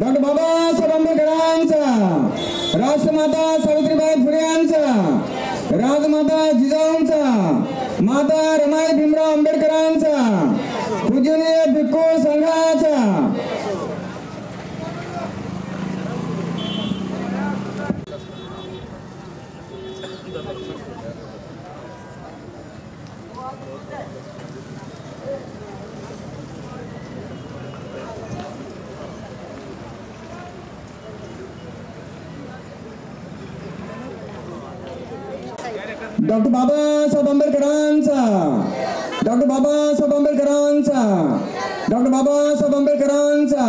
Doctor Babasaheb आंबेडकरांचा, राष्ट्रमाता सावित्रीबाई फुले यांचा, राजमाता जिजाऊंचा, माता रमाई भीमराव आंबेडकरांचा, पूजनीय भिक्खू संघाचा, डॉक्टर बाबासाहेब आंबेडकरांचा, डॉक्टर बाबासाहेब आंबेडकरांचा, डॉक्टर बाबासाहेब आंबेडकरांचा,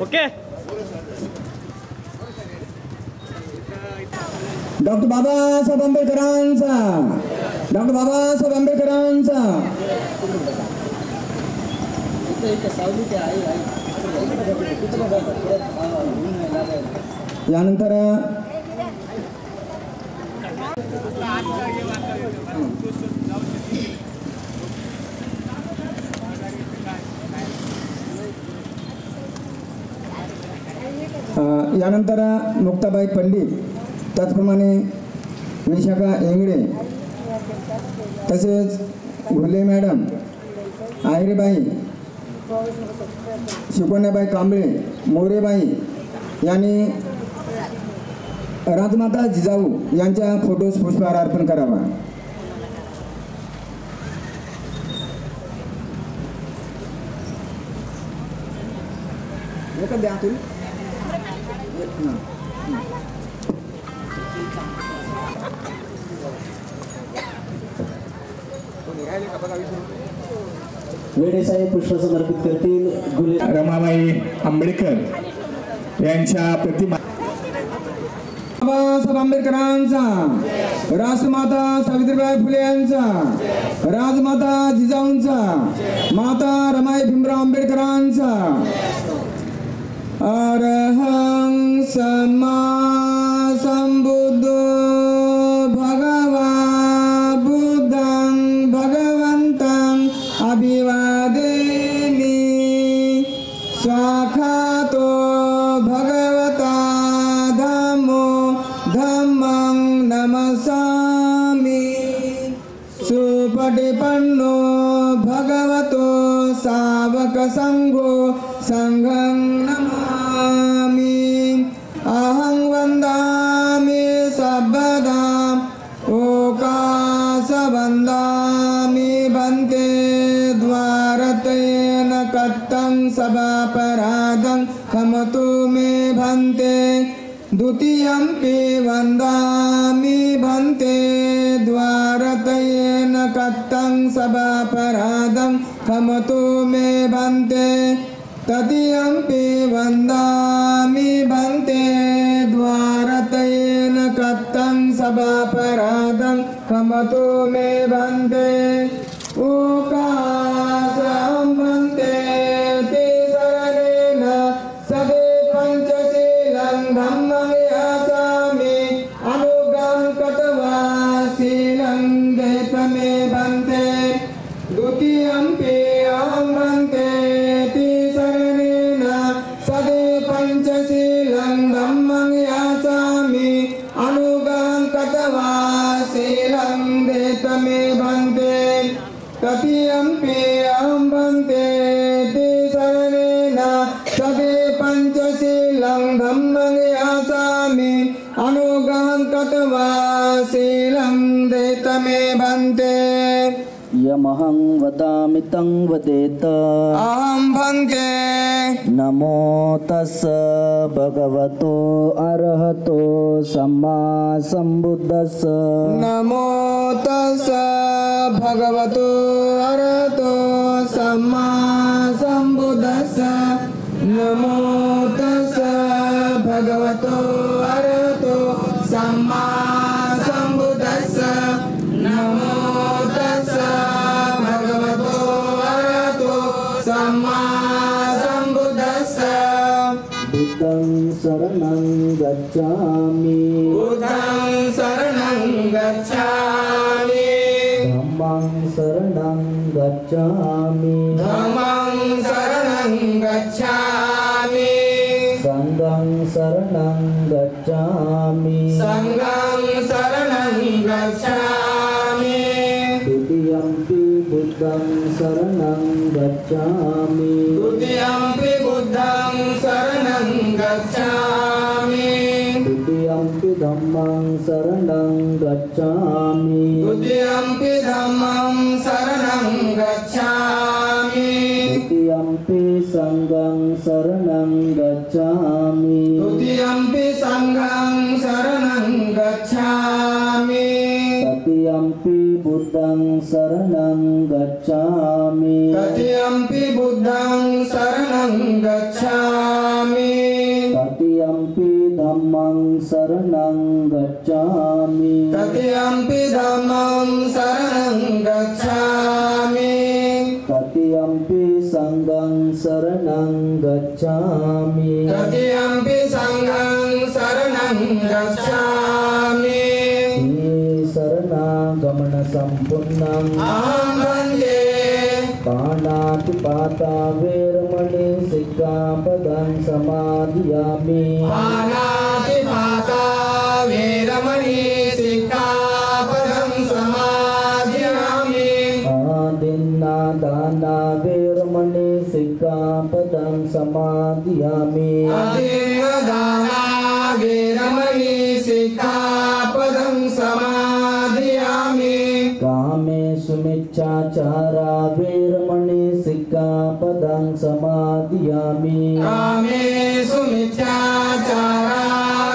ओके. डॉक्टर बाबासाहेब आंबेडकरांचा, डॉक्टर बाबासाहेब आंबेडकरांचा, यानंतर यानंतर मुक्ताबाई पंडित, त्याचप्रमाणे विशाखा एंगडे, तसेच घुले मॅडम, आयरेबाई, शिकोण्याबाई कांबळे, मोरेबाई यांनी राजमाता जिजाऊ यांच्या फोटोस पुष्पहार अर्पण करावा. वेडे साहेब पुष्प समर्पित करतील. रमाबाई आंबेडकर यांच्या प्रतिमा. बाबासाहेब आंबेडकरांचा, राष्ट्रमाता सावित्रीबाई फुले यांचा, राजमाता जिजाऊंचा, माता रमाई भीमराव आंबेडकरांचा, अरहं सम्मा संबुद्धो भगवा बुद्धं भगवन्तं अभिवादेमि. स्वाखातो भगवता धम्मो धम्मं नमस्सामि. सुपटिपन्नो भगवतो सावक संघो संघं नमामि. अहं वन्दामि सर्वदा ओकास वन्दामि भन्ते द्वारतेन कत्तं सभापराधं खमतु मे भन्ते. द्वितीयंपि वन्दामि भन्ते द्वारतेन कत्तं सभापराधं खमतु मे भन्ते. तृतीयंपि वन्दामि भन्ते द्वारतेन कत्तं सभापराधं खमतु मे भन्ते. ओकासं भन्ते तिसरणेन सदे पंचशीलं धम्मं याचामि. अनुगं कृत्वा शीलं देतमे भन्ते. द्वितीयंपि अहं भन्ते तिसरणेन सदे पंचशीलं धम्मं याचामि. अनुगं कृत्वा शीलं देतमे भन्ते. तृतीयंपि अहं भन्ते तिसरणेन सदे पंचशीलं धम्मं याचामि. अनुगं कृत्वा शीलं देतमे भन्ते. यमहं वदामि तं वदेत. अहं भन्ते. नमो तस् भगवतो अरहतो सम्मा संबुद्धस्स. नमो तस् भगवतो अरहतो सम्मा संबुद्धस्स. नमो तस् भगवतो अरहतो सम्मा संबुद्धस्स. नमो तस् भगवतो अरहतो सम्मा संबुद्धस्स. बुद्धं शरणं शरणं गच्छामि बुद्धं शरणं गच्छामि धम्मं शरणं गच्छामि धम्मं शरणं गच्छामि संघं शरणं गच्छामि संघं शरणं गच्छामि द्वितीयंपि बुद्धं शरणं गच्छामि द्वितीयंपि बुद्धं शरणं गच्छामि द्वितीयंपि धम्मं शरणं गच्छामि द्वितीयंपि धम्मं शरणं गच्छामि द्वितीयंपि संघं शरणं गच्छामि द्वितीयंपि संघं शरणं गच्छामि तृतीयंपि बुद्धं शरणं गच्छामि तृतीयंपि बुद्धं शरणं गच्छामि तृतीयंपि धम्मं शरणं गच्छामि तृतीयंपि धम्मं शरणं गच्छामि तृतीयंपि संघं शरणं गच्छामि तृतीयंपि संघं शरणं गच्छामि शरणागमन संपूर्णं अहं वन्दे पाणातिपाता वेरमणि सिक्खापदं समादयामि पाणातिपाता वेरमणि सिक्खापदं समादयामि आदिन्नादाना वेरमणि सिक्खापदं समादयामि अदीनदाना वेरमणि सिक्खापदं समादयामि कामेषु मिच्छाचारा वेरमणि सिक्खापदं समादयामि कामेषु मिथ्याचारा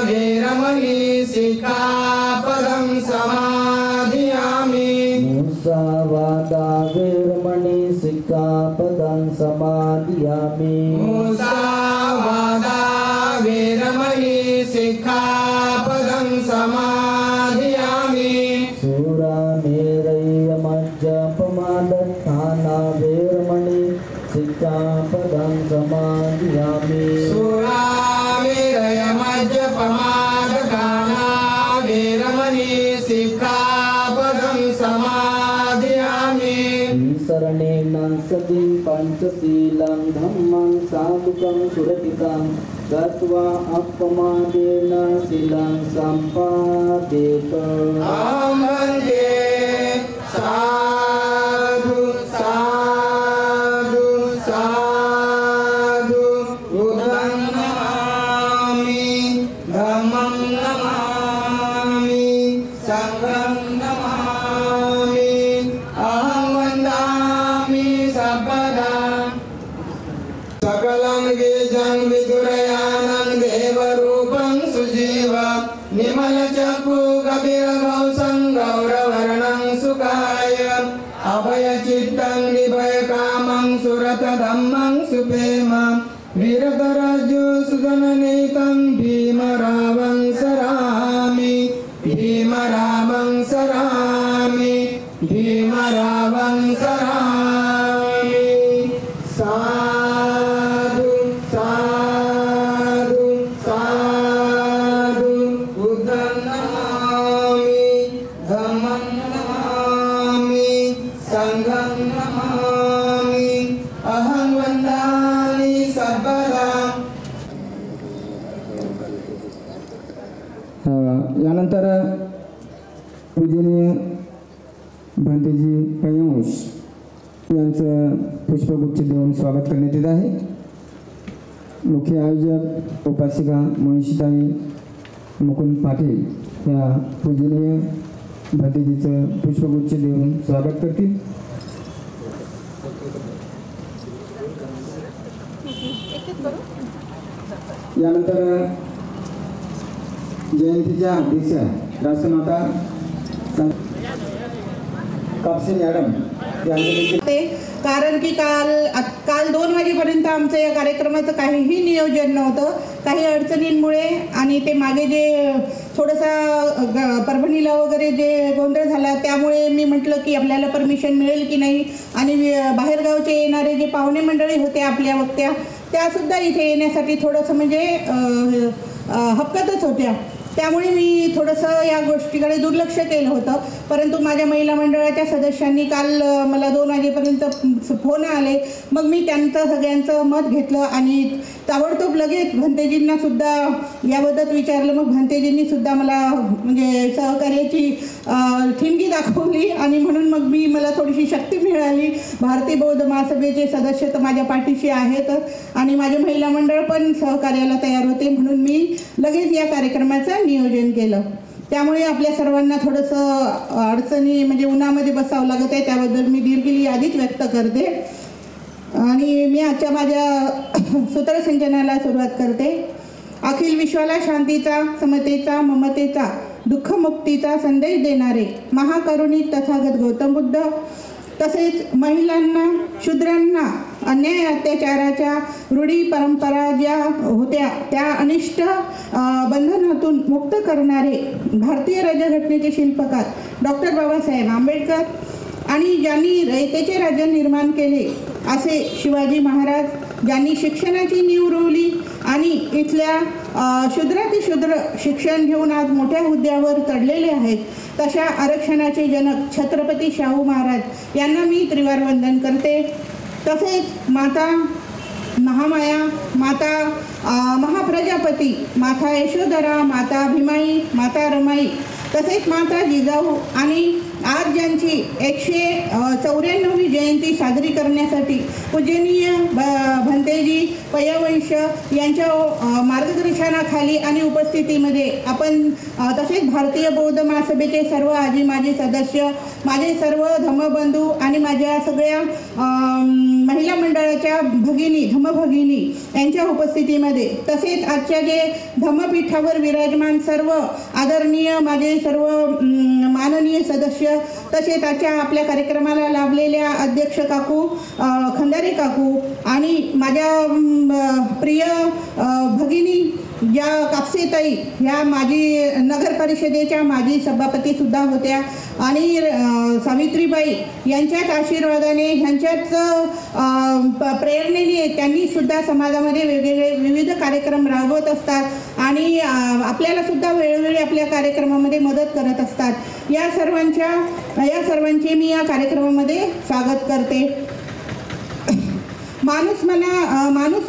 वेरमणि सिक्खापदं समादयामि मुसावादा वेरमणि सिक्खापदं समादयामि मुसावादा वेरमणि सिक्खापदं समादयामि सुरामेरयमज्जपमादत्थाना वेरमणि सिक्खापदं समादयामि सुरामेरयमज्जपमादगाना वेरमणि सिक्खापदं समादयामि शरणेन सतिं पञ्चशीलं धम्मं साधुकं सुरक्षितं गत्वा अपमादेन शीलं सम्पादेत अहं वन्दे साधु साधु साधु बुद्धं नमामि धम्मं नमामि संघं नमामि अहं वन्दामि सर्वदा सकलं बीजं विदुरयानं देवरूपं सुजीव निमलचक्षु कपिलगौसं गौरवर्णं सुखाय अभयचित्तं विभयकामं सुरतधम्मं सुप्रेम वीरतराजु सुदननीतं भीमरावं सरामि भीमरावं सरामि भीमरावं सरामि साधु साधु साधु बुद्धं नमामि धम्मं नमामि संघं नमामि अहं वन्दामि सर्वदा यानंतर पूजनीय भांतेजी पयांश यांचं पुष्पगुच्छ देऊन स्वागत करण्यात येत आहे. मुख्य आयोजक उपासिका मनीषताई मुकुंद पाटील या पूजनीय भांतेजीचं पुष्पगुच्छ देऊन स्वागत करतील. यानंतर जयंतीच्या अध्यक्षा राष्ट्रमाता कापसे मॅडम यांचे कारण की काल 2 वाजेपर्यंत आमचं या कार्यक्रमाचं काहीही नियोजन नव्हतं. काही अडचणींमुळे आणि ते मागे जे थोडंसं परभणीला वगैरे जे गोंधळ झाला त्यामुळे मी म्हटलं की आपल्याला परमिशन मिळेल की नाही. आणि बाहेरगावचे येणारे जे पाहुणे मंडळी होते आपल्या वक्त्या त्यासुद्धा इथे येण्यासाठी थोडंसं म्हणजे हपकतच होत्या. त्यामुळे मी थोडंसं या गोष्टीकडे दुर्लक्ष केलं होतं. परंतु माझ्या महिला मंडळाच्या सदस्यांनी काल मला 2 वाजेपर्यंत फोन आले. मग मी त्यांचं सगळ्यांचं मत घेतलं आणि ताबडतोब लगेच भंतेजींना सुद्धा याबद्दल विचारलं. मग भंतेजींनी सुद्धा मला म्हणजे सहकार्याची ठिणगी दाखवली आणि म्हणून मग मला थोडीशी शक्ती मिळाली. भारतीय बौद्ध महासभेचे सदस्य तर माझ्या पाठीशी आहेतच आणि माझे महिला मंडळ पण सहकार्याला तयार होते. म्हणून मी लगेच या कार्यक्रमाचं नियोजन केलं. त्यामुळे आपल्या सर्वांना थोडंसं अडचणी म्हणजे उन्हामध्ये बसावं लागत आहे. त्याबद्दल मी दिलगिरी आधीच व्यक्त करते आणि मी आजच्या माझ्या सूत्रसंचनाला सुरुवात करते. अखिल विश्वाला शांतीचा, समतेचा, ममतेचा, दुःखमुक्तीचा संदेश देणारे महाकरुणिक तथागत गौतम बुद्ध, तसेच महिलांना, शूद्रांना अन्याय अत्याचाराच्या रूढी परंपरा ज्या होत्या त्या अनिष्ट बंधनातून मुक्त करणारे भारतीय राज्यघटनेचे शिल्पकार डॉक्टर बाबासाहेब आंबेडकर आणि ज्यांनी रयतेचे राज्य निर्माण केले असे शिवाजी महाराज, ज्यांनी शिक्षणाची नीव रोवली आणि इथल्या शूद्रातिशूद्र शिक्षण घेऊन आज मोठ्या हुद्द्यावर चढलेले आहेत, तशा आरक्षणाचे जनक छत्रपती शाहू महाराज यांना मी त्रिवार वंदन करते. तसेच माता महामाया, माता महाप्रजापती, माता यशोधरा, माता भीमाई, माता रमाई, तसेच माता जिजाऊ आणि आज ज्यांची 194वी जयंती साजरी करण्यासाठी पूजनीय भंतेजी पय्यवंश यांच्या मार्गदर्शनाखाली आणि उपस्थितीमध्ये आपण तसेच भारतीय बौद्ध महासभेचे सर्व आजी माजी सदस्य, माझे सर्व धम्मबंधू आणि माझ्या सगळ्या महिला मंडळाच्या भगिनी, धम्मभगिनी यांच्या उपस्थितीमध्ये, तसेच आजच्या जे धम्मपीठावर विराजमान सर्व आदरणीय माझे सर्व माननीय सदस्य, तसेच आजच्या आपल्या कार्यक्रमाला लाभलेल्या अध्यक्ष काकू, खंदारे काकू आणि माझ्या प्रिय भगिनी ज्या कापसेताई ह्या माजी नगर परिषदेच्या माजी सभापती सुद्धा होत्या आणि सावित्रीबाई यांच्याच आशीर्वादाने, ह्यांच्याच प्रेरणेने त्यांनी सुद्धा समाजामध्ये वेगवेगळे विविध कार्यक्रम राबवत असतात आणि आपल्याला सुद्धा वेळोवेळी आपल्या कार्यक्रमामध्ये मदत करत असतात. या सर्वांचे मी या कार्यक्रमामध्ये स्वागत करते. माणूस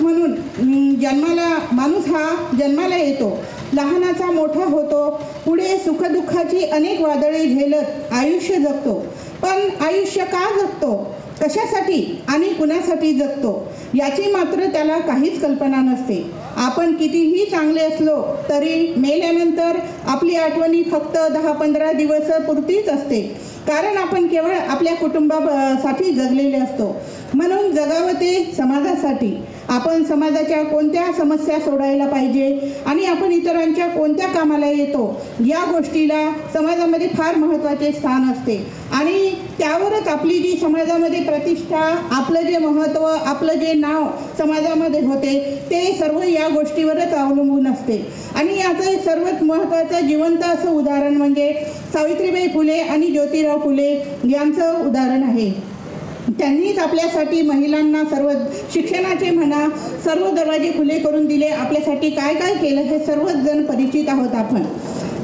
म्हणून माणूस हा जन्माला येतो, लहानाचा मोठा होतो, पुढे सुखदुःखाची अनेक वादळे झेलत आयुष्य जगतो. पण आयुष्य का जगतो, कशासाठी आणि कुणासाठी जगतो याची मात्र त्याला काहीच कल्पना नसते. आपण कितीही चांगले असलो तरी मेल्यानंतर आपली आठवणी फक्त 10-15 दिवस पुरतीच असते, कारण आपण केवळ आपल्या कुटुंबासाठी जगलेले असतो. म्हणून जगावं ते समाजासाठी. आपण समाजाच्या कोणत्या समस्या सोडायला पाहिजे आणि आपण इतरांच्या कोणत्या कामाला येतो या गोष्टीला समाजामध्ये फार महत्त्वाचे स्थान असते आणि त्यावरच आपली जी समाजामध्ये प्रतिष्ठा, आपलं जे महत्त्व, आपलं जे नाव समाजामध्ये होते ते सर्व या गोष्टीवरच अवलंबून असते. आणि याचं सर्वात महत्त्वाचं जिवंत असं उदाहरण म्हणजे सावित्रीबाई फुले आणि ज्योतिराव फुले यांचं उदाहरण आहे. त्यांनीच आपल्यासाठी महिलांना सर्व शिक्षणाचे म्हणा सर्व दरवाजे खुले करून दिले. आपल्यासाठी काय काय केलं हे सर्वच जण परिचित आहोत आपण.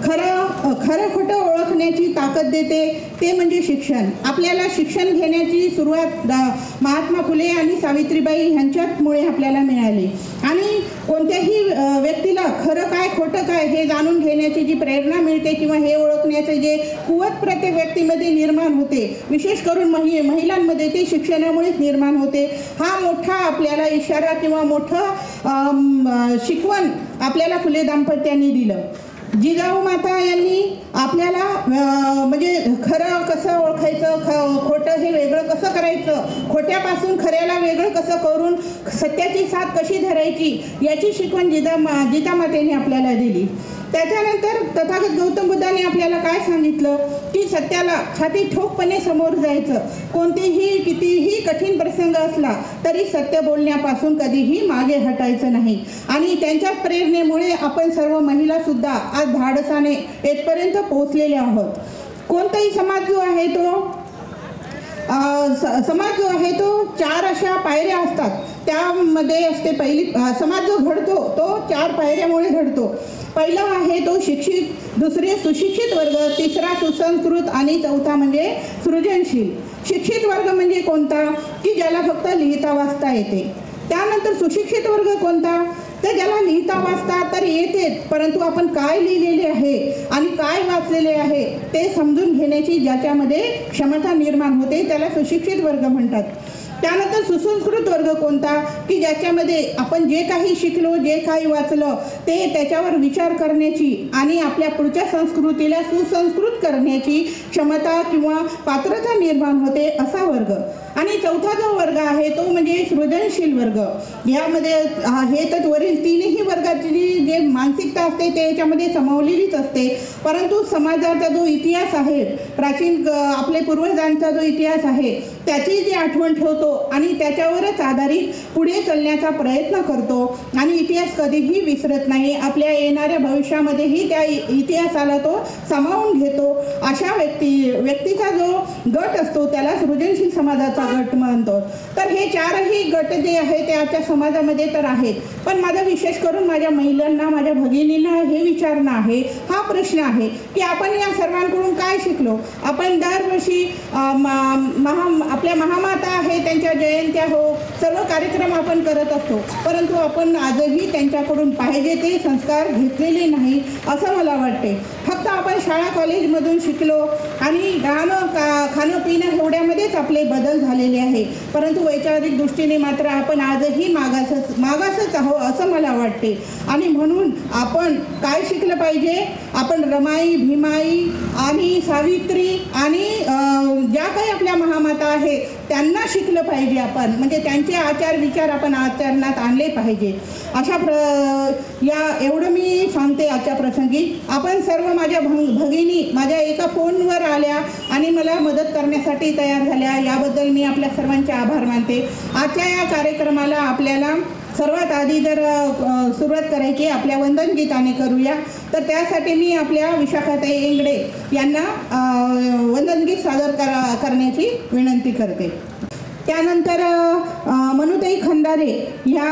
खरं खोटं ओळखण्याची ताकद देते ते म्हणजे शिक्षण. आपल्याला शिक्षण घेण्याची सुरुवात महात्मा फुले आणि सावित्रीबाई ह्यांच्यामुळे आपल्याला मिळाली आणि कोणत्याही व्यक्तीला खरं काय खोटं काय हे जाणून घेण्याची जी प्रेरणा मिळते किंवा हे ओळखण्याचे जे कुवत प्रत्येक व्यक्तीमध्ये निर्माण होते, विशेष करून महिलांमध्ये ते शिक्षणामुळेच निर्माण होते. हा मोठा आपल्याला इशारा किंवा मोठं शिकवण आपल्याला फुले दाम्पत्यांनी दिलं. जिजाऊ माता यांनी आपल्याला म्हणजे खरं कसं ओळखायचं, खोटं हे वेगळं कसं करायचं, खोट्यापासून खऱ्याला वेगळं कसं करून सत्याची साथ कशी धरायची याची शिकवण जिजामातेने आपल्याला दिली. त्याच्यानंतर तथागत गौतम बुद्धाने आपल्याला काय सांगितलं की सत्याला छाती ठोकपणे समोर जायचं. कोणतेही कितीही कठीण प्रसंग असला तरी सत्य बोलण्यापासून कधीही मागे हटायचं नाही. आणि त्यांच्या प्रेरणेमुळे आपण सर्व महिला सुद्धा आज धाडसाने येथपर्यंत पोहोचलेले आहोत. कोणताही समाज जो आहे तो 4 अशा पायऱ्या असतात. त्यामध्ये असते पहिली समाज जो घडतो तो 4 पायऱ्यामुळे घडतो. पहिला आहे तो शिक्षित, दुसरे सुशिक्षित वर्ग, तिसरा सुसंस्कृत आणि चौथा म्हणजे सृजनशील. शिक्षित वर्ग म्हणजे कोणता? की ज्याला फक्त लिहिता वाचता येते. त्यानंतर सुशिक्षित वर्ग कोणता? तर ज्याला लिहिता वाचता तर येते, परंतु आपण काय लिहिलेले आहे आणि काय वाचलेले आहे ते समजून घेण्याची ज्याच्यामध्ये क्षमता निर्माण होते त्याला सुशिक्षित वर्ग म्हणतात. त्यानंतर सुसंस्कृत वर्ग कोणता? की ज्याच्यामध्ये आपण जे काही शिकलो, जे काही वाचलं ते त्याच्यावर विचार करण्याची आणि आपल्या पुढच्या संस्कृतीला सुसंस्कृत करण्याची क्षमता किंवा पात्रता निर्माण होते असा वर्ग. आणि चौथा जो वर्ग आहे तो म्हणजे सृजनशील वर्ग. यामध्ये हे तर वरील तीनही वर्गाची जे मानसिकता असते ते याच्यामध्ये समावलेलीच असते, परंतु समाजाचा जो इतिहास आहे, प्राचीन आपले पूर्वजांचा जो इतिहास आहे त्याची जी आठवण ठेवतो आणि त्याच्यावरच आधारित पुढे चालण्याचा प्रयत्न करतो आणि इतिहास कधीही विसरत नाही. आपल्या येणाऱ्या भविष्यामध्येही त्या इतिहासाला तो सामावून घेतो. अशा व्यक्तीचा जो गट असतो त्याला सृजनशील समाजाचा गट म्हणतो. तर हे चारही गट जे आहे ते आजच्या समाजामध्ये तर आहेत, पण माझा विशेष करून माझ्या महिलांना, माझ्या भगिनींना हे विचारणं आहे, हा प्रश्न आहे की आपण या सर्वांकडून काय शिकलो. आपण दरवर्षी आपल्या महामाता आहे त्यांच्या जयंत्या हो, सर्व कार्यक्रम आपण करत असतो, परंतु आपण आजही त्यांच्याकडून पाहिजे ते संस्कार घेतलेले नाही असं मला वाटते. फक्त आपण शाळा कॉलेजमधून शिकलो आणि खाणं पिणं एवढ्यामध्येच आपले बदल झालेले आहे, परंतु वैचारिक दृष्टीने मात्र आपण आजही मागासच आहोत असं मला वाटते. आणि म्हणून आपण काय शिकलं पाहिजे? आपण रमाई, भीमाई आणि सावित्री आणि ज्या काही आपल्या महामाता आहे त्यांना शिकलं पाहिजे आपण, म्हणजे त्यांचे आचार विचार आपण आचरणात आणले पाहिजे. एवढं मी सांगते आजच्या प्रसंगी. आपण सर्व माझ्या भगिनी माझ्या एका फोनवर आल्या आणि मला मदत करण्यासाठी तयार झाल्या, याबद्दल मी आपल्या सर्वांचे आभार मानते. आजच्या या कार्यक्रमाला आपल्याला सर्वात आधी जर सुरुवात करायची आपल्या वंदन गीताने करूया, तर त्यासाठी मी आपल्या विशाखाताई इंगडे यांना वंदनगीत सादर करण्याची विनंती करते. त्यानंतर मनुताई खंदारे ह्या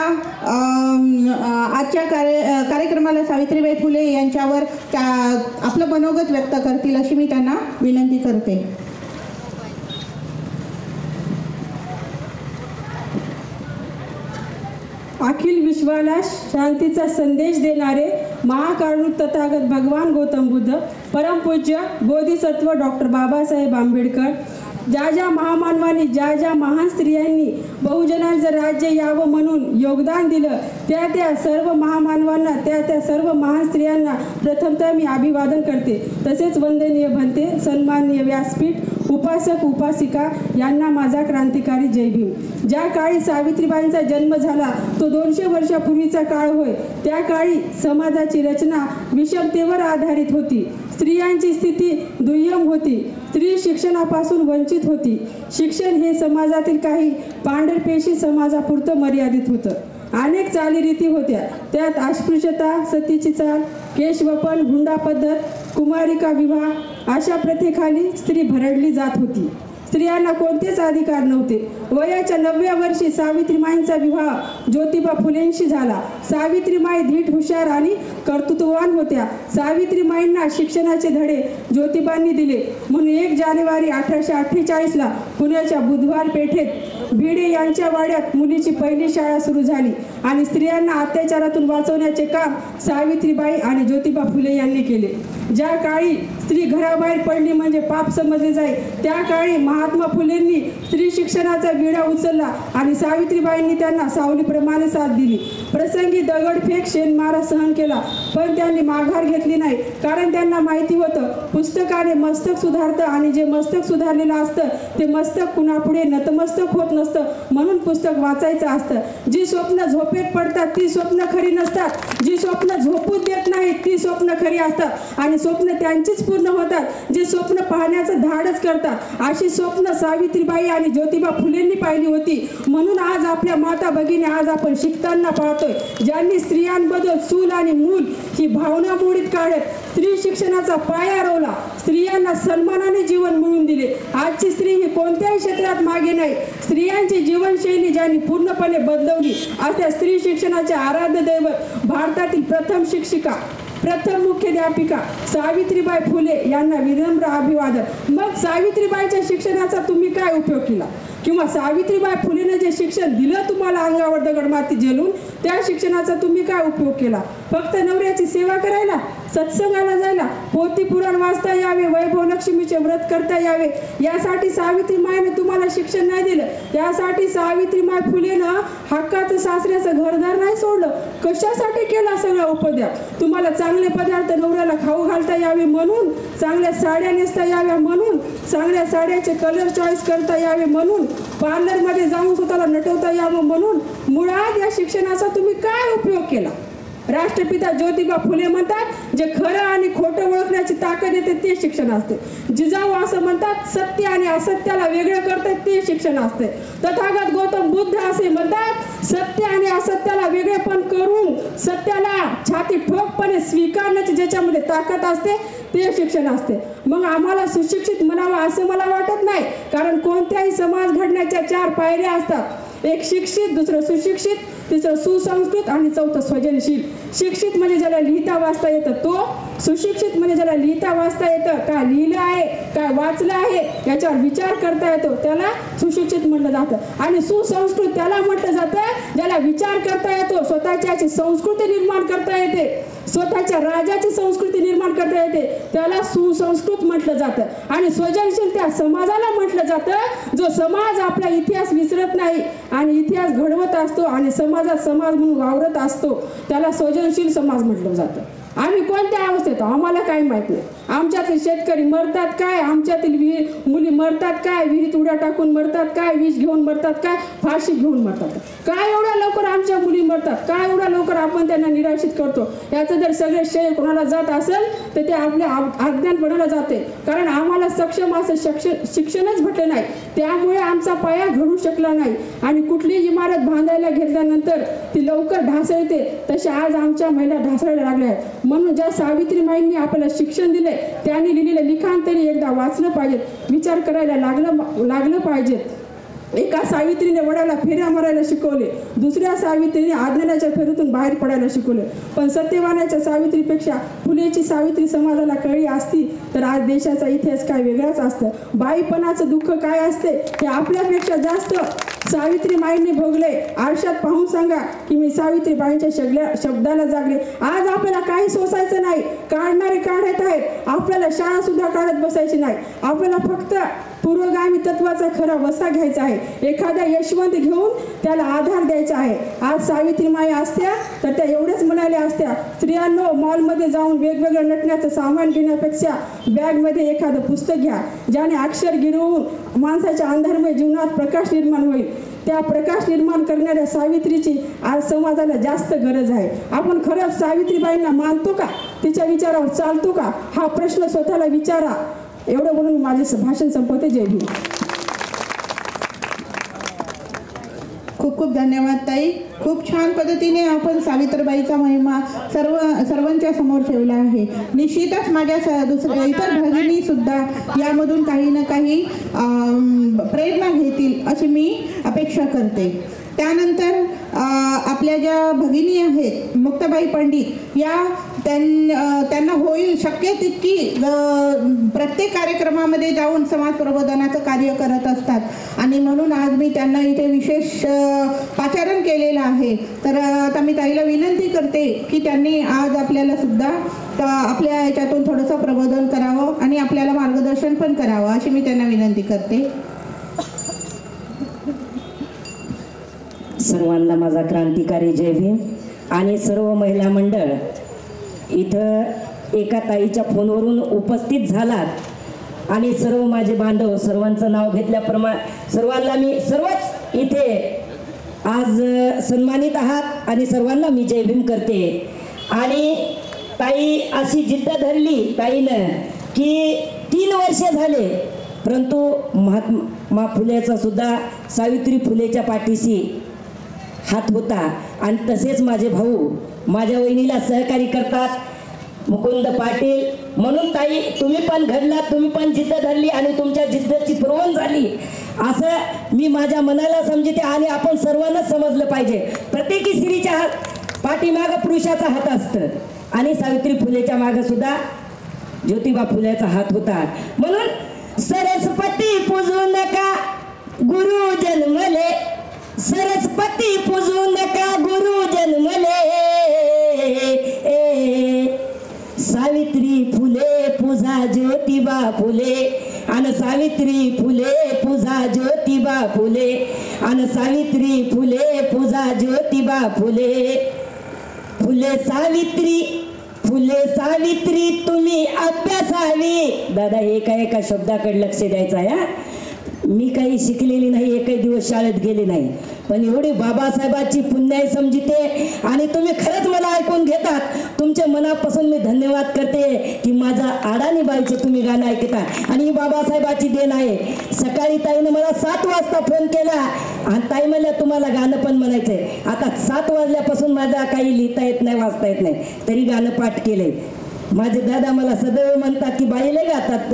आजच्या कार्यक्रमाला सावित्रीबाई फुले यांच्यावर आपलं मनोगत व्यक्त करतील अशी मी त्यांना विनंती करते. अखिल विश्वाला शांतीचा संदेश देणारे महाकारुणिक तथागत भगवान गौतम बुद्ध, परमपूज्य बोधिसत्व डॉक्टर बाबासाहेब आंबेडकर, ज्या महामानवांनी ज्या महान स्त्रियांनी बहुजनांचं राज्य यावं म्हणून योगदान दिलं त्या सर्व महामानवांना, त्या सर्व महान स्त्रियांना प्रथमतः मी अभिवादन करते. तसेच वंदनीय भंते, सन्माननीय व्यासपीठ, उपासक उपासिका यांना माझा क्रांतिकारी जय भीम. ज्या काळी सावित्रीबाईंचा जन्म झाला तो 200 वर्षापूर्वीचा काळ होय. त्या काळी समाजाची रचना विषमतेवर आधारित होती. स्त्रियांची स्थिती दुय्यम होती. स्त्री शिक्षणापासून वंचित होती. शिक्षण हे समाजातील काही पांढरपेशी समाजापुरतं मर्यादित होतं. अनेक चालीरीती होत्या, त्यात अस्पृश्यता, सतीची चाल, केशवपन, हुंडा पद्धत, कुमारिका विवाह अशा प्रथेखाली स्त्री भरडली जात होती. स्त्रियांना कोणतेच अधिकार नव्हते. वयाच्या 90व्या वर्षी सावित्रीमाईंचा विवाह ज्योतिबा फुलेंशी झाला. सावित्रीमाई धीट, हुशार आणि कर्तृत्ववान होत्या. सावित्रीमाईंना शिक्षणाचे धडे ज्योतिबांनी दिले म्हणून 1 जानेवारी 1848ला पुण्याच्या बुधवार पेठेत भिडे यांच्या वाड्यात मुलीची पहिली शाळा सुरू झाली आणि स्त्रियांना अत्याचारातून वाचवण्याचे काम सावित्रीबाई आणि ज्योतिबा फुले यांनी केले. ज्या काळी स्त्री घराबाहेर पडली म्हणजे पाप समजले जाई, त्या काळी महात्मा फुलेंनी स्त्री शिक्षणाचा विडा उचलला आणि सावित्रीबाईंनी त्यांना सावलीप्रमाणे साथ दिली. प्रसंगी दगडफेक, शेणमारा सहन केला, पण त्यांनी माघार घेतली नाही, कारण त्यांना माहिती होतं पुस्तकाने मस्तक सुधारतं आणि जे मस्तक सुधारलेलं असतं ते मस्तक कुणापुढे नतमस्तक होत नसतं, म्हणून पुस्तक वाचायचं असतं. जी स्वप्न झोपेत पडतात ती स्वप्न खरी नसतात, जी स्वप्न झोपू देत नाहीत ती स्वप्न खरी असतात आणि स्वप्न त्यांचीच पूर्ण होतात जे स्वप्न पाहण्याचं धाडस करतात. अशी स्वप्न सावित्रीबाई आणि ज्योतिबा फुलेंनी पाहिली होती. म्हणून आज आपल्या माता भगिनी आज आपण शिकताना पाहतोय, ज्यांनी स्त्रियांबद्दल चूल आणि मूल ही भावना मोडीत काढत स्त्री शिक्षणाचा पाया रोवला, स्त्रियांना सन्मानाने जीवन मिळवून दिले. आजची स्त्री ही कोणत्याही क्षेत्रात मागे नाही. स्त्रियांची जीवनशैली ज्यांनी पूर्णपणे बदलवली अशा स्त्री शिक्षणाचे आराध्य दैवत भारतातील प्रथम शिक्षिका प्रथम मुख्याध्यापिका सावित्रीबाई फुले यांना विनम्र अभिवादन. मग सावित्रीबाईच्या शिक्षणाचा तुम्ही काय उपयोग केला, किंवा सावित्रीबाई फुलेने जे शिक्षण दिलं तुम्हाला अंगावर दगडमाती झेलून, त्या शिक्षणाचा तुम्ही काय उपयोग केला? फक्त नवऱ्याची सेवा करायला, सत्संगाला जायला, पोथी पुराण वाचता यावे, वैभव लक्ष्मीचे व्रत करता यावे, यासाठी सावित्रीमाईने तुम्हाला शिक्षण नाही दिलं. त्यासाठी सावित्रीबाई फुलेनं हक्काचं सासऱ्याचं घरदार नाही सोडलं. कशासाठी केला सगळा उपद्याप? तुम्हाला चांगले पदार्थ नवऱ्याला खाऊ घालता यावे म्हणून, चांगल्या साड्या नेसता याव्या म्हणून, चांगल्या साड्याचे कलर चॉईस करता यावे म्हणून, पार्लरमध्ये जाऊन स्वतःला नटवता यावं म्हणून. मुळात या शिक्षणाचा तुम्ही काय उपयोग केला? राष्ट्रपिता ज्योतिबा फुले म्हणतात, जे खरं आणि खोटं ओळखण्याची ताकद येते ते शिक्षण असते. जिजाऊ असं म्हणतात, सत्य आणि असत्याला वेगळं करतात ते शिक्षण असते. तथागत गौतम बुद्ध असे म्हणतात, सत्य आणि असत्याला वेगळेपण करून सत्याला छाती ठोकपणे स्वीकारण्याची ज्याच्यामध्ये ताकद असते ते शिक्षण असते. मग आम्हाला सुशिक्षित म्हणावं असं मला वाटत नाही, कारण कोणत्याही समाज घडण्याच्या 4 पायऱ्या असतात. एक शिक्षित, दुसरं सुशिक्षित, तिसरं सुसंस्कृत आणि चौथं स्वजनशील. शिक्षित म्हणजे ज्याला लिहिता वाचता येतं तो, सुशिक्षित म्हणजे ज्याला लिहिता वाचता येतं, काय लिहिलं आहे, काय वाचलं आहे याच्यावर विचार करता येतो, त्याला सुशिक्षित म्हटलं जातं. आणि सुसंस्कृत त्याला म्हटलं जातं ज्याला विचार करता येतो, स्वतःची संस्कृती निर्माण करता येते, स्वतःच्या राज्याची संस्कृती निर्माण करता येते, त्याला सुसंस्कृत म्हटलं जातं. आणि स्वजनशील त्या समाजाला म्हटलं जातं जो समाज आपला इतिहास विसरत नाही आणि इतिहास घडवत असतो आणि समाजात समाज म्हणून वावरत असतो, त्याला स्वजनशील समाज म्हटलं जातं. आम्ही कोणत्या अवस्थेत आम्हाला काही माहित नाही. आमच्यातील शेतकरी मरतात काय, आमच्यातील मुली मरतात काय, विहिरीत उड्या टाकून मरतात काय, विष घेऊन मरतात काय, फाशी घेऊन मरतात काय, एवढ्या लवकर आमच्या मुली मरतात काय, एवढ्या लवकर आपण त्यांना निराशित करतो. याचं जर सगळे श्रेय कोणाला जात असेल तर ते आपल्या अज्ञानपणाला जाते. कारण आम्हाला सक्षम असं शिक्षणच भेटलं नाही, त्यामुळे आमचा पाया घडू शकला नाही. आणि कुठली इमारत बांधायला घेतल्यानंतर ती लवकर ढासळते, तसे आज आमच्या महिला ढासळायला लागल्या आहेत. म्हणून ज्या सावित्रीमाईंनी आपल्याला शिक्षण दिले त्यांनी लिहिलेलं लिखाण तरी एकदा वाचलं पाहिजे, विचार करायला लागलं पाहिजे. एका सावित्रीने वडाला फेऱ्या मारायला शिकवले, दुसऱ्या सावित्रीने अज्ञानाच्या फेरीतून बाहेर पडायला शिकवले. पण सत्यवानाच्या सावित्रीपेक्षा फुलेची सावित्री समाजाला कळली असती तर आज देशाचा इतिहास काय वेगळाच असतं. बाईपणाचं दुःख काय असते हे आपल्यापेक्षा जास्त सावित्रीमाईंनी भोगले. आरशात पाहून सांगा की मी सावित्रीबाईंच्या शब्दाला जागले. आज आपल्याला काही सोसायचं नाही, काढणारे काढत आहेत, आपल्याला शाळा सुद्धा काढत बसायची नाही. आपल्याला फक्त पूर्वगामी तत्वाचा खरा वसा घ्यायचा आहे, एखादा यशवंत घेऊन त्याला आधार द्यायचा आहे. आज सावित्रीमाई असत्या तर त्या एवढ्याच म्हणाल्या असत्या, स्त्रियांनो मॉलमध्ये जाऊन वेगवेगळं नटण्याचं सामान घेण्यापेक्षा बॅगमध्ये एखादं पुस्तक घ्या, ज्याने अक्षर गिरवून माणसाच्या अंधारमय जीवनात प्रकाश निर्माण होईल. त्या प्रकाश निर्माण करणाऱ्या सावित्रीची आज समाजाला जास्त गरज आहे. आपण खरंच सावित्रीबाईंना मानतो का, तिच्या विचारावर चालतो का, हा प्रश्न स्वतःला विचारा. एवढं बोलून माझे भाषण संपवते. जय भीम. खूप खूप धन्यवाद ताई. खूप छान पद्धतीने आपण सावित्रीबाईचा महिमा सर्वांच्या समोर ठेवला आहे. निश्चितच माझ्या दुसऱ्या इतर भगिनी सुद्धा यामधून काही ना काही प्रेरणा घेतील अशी मी अपेक्षा करते. त्यानंतर आपल्या ज्या भगिनी आहेत मुक्ताबाई पंडित, या त्यांना होईल शक्य तितकी प्रत्येक कार्यक्रमामध्ये जाऊन समाज प्रबोधनाचं कार्य करत असतात आणि म्हणून आज मी त्यांना इथे विशेष पाचारण केलेलं आहे. तर आता मी ताईला विनंती करते की त्यांनी आज आपल्याला सुद्धा आपल्या याच्यातून थोडंसं प्रबोधन करावं आणि आपल्याला मार्गदर्शन पण करावं अशी मी त्यांना विनंती करते. सर्वांना माझा क्रांतिकारी जय भीम. आणि सर्व महिला मंडळ इथं एका ताईच्या फोनवरून उपस्थित झालात आणि सर्व माझे बांधव, सर्वांचं नाव घेतल्याप्रमाणे सर्वांना मी सर्वच इथे आज सन्मानित आहात आणि सर्वांना मी जय भीम करते. आणि ताई अशी जिद्द धरली ताईनं की 3 वर्ष झाले, परंतु महात्मा फुलेचा सुद्धा सावित्री फुलेच्या पाठीशी हात होता. आणि तसेच माझे भाऊ माझ्या वहिनीला सहकार्य करतात, मुकुंद पाटील. म्हणून ताई तुम्ही पण घडलात, तुम्ही पण जिद्द धरली आणि तुमच्या जिद्दची पुरवण झाली असं मी माझ्या मनाला समजते. आणि आपण सर्वांनाच समजलं पाहिजे, प्रत्येकी स्त्रीच्या पाठीमागं पुरुषाचा हात असतं. आणि सावित्री फुलेच्या मागे सुद्धा ज्योतिबा फुलेचा हात होता. म्हणून सरस्वती पूजू नका गुरु जन्मले, सरस्वती पूजू नका गुरु जन्मले, सावित्री फुले पूजा ज्योतिबा फुले, आणि सावित्री फुले पूजा ज्योतिबा फुले, आणि सावित्री फुले पूजा ज्योतिबा फुले. फुले सावित्री, फुले सावित्री तुम्ही अभ्यासावी. दादा एका शब्दाकडे लक्ष द्यायचं आहे. मी काही शिकलेली नाही, एकही दिवस शाळेत गेली नाही, पण एवढी बाबासाहेबांची पुण्याई समजते आणि तुम्ही खरंच मला ऐकून घेतात. तुमच्या मनापासून मी धन्यवाद करते की माझा अडाणी बाईचं तुम्ही गाणं ऐकता, आणि ही बाबासाहेबाची देण आहे. सकाळी ताईनं मला 7 वाजता फोन केला आणि ताई म्हणल्या तुम्हाला गाणं पण म्हणायचंय. आता 7 वाजल्यापासून माझा काही लिहिता येत नाही, वाचता येत नाही, तरी गाणं पाठ केलंय. माझे दादा मला सदैव म्हणतात की बाईले गातात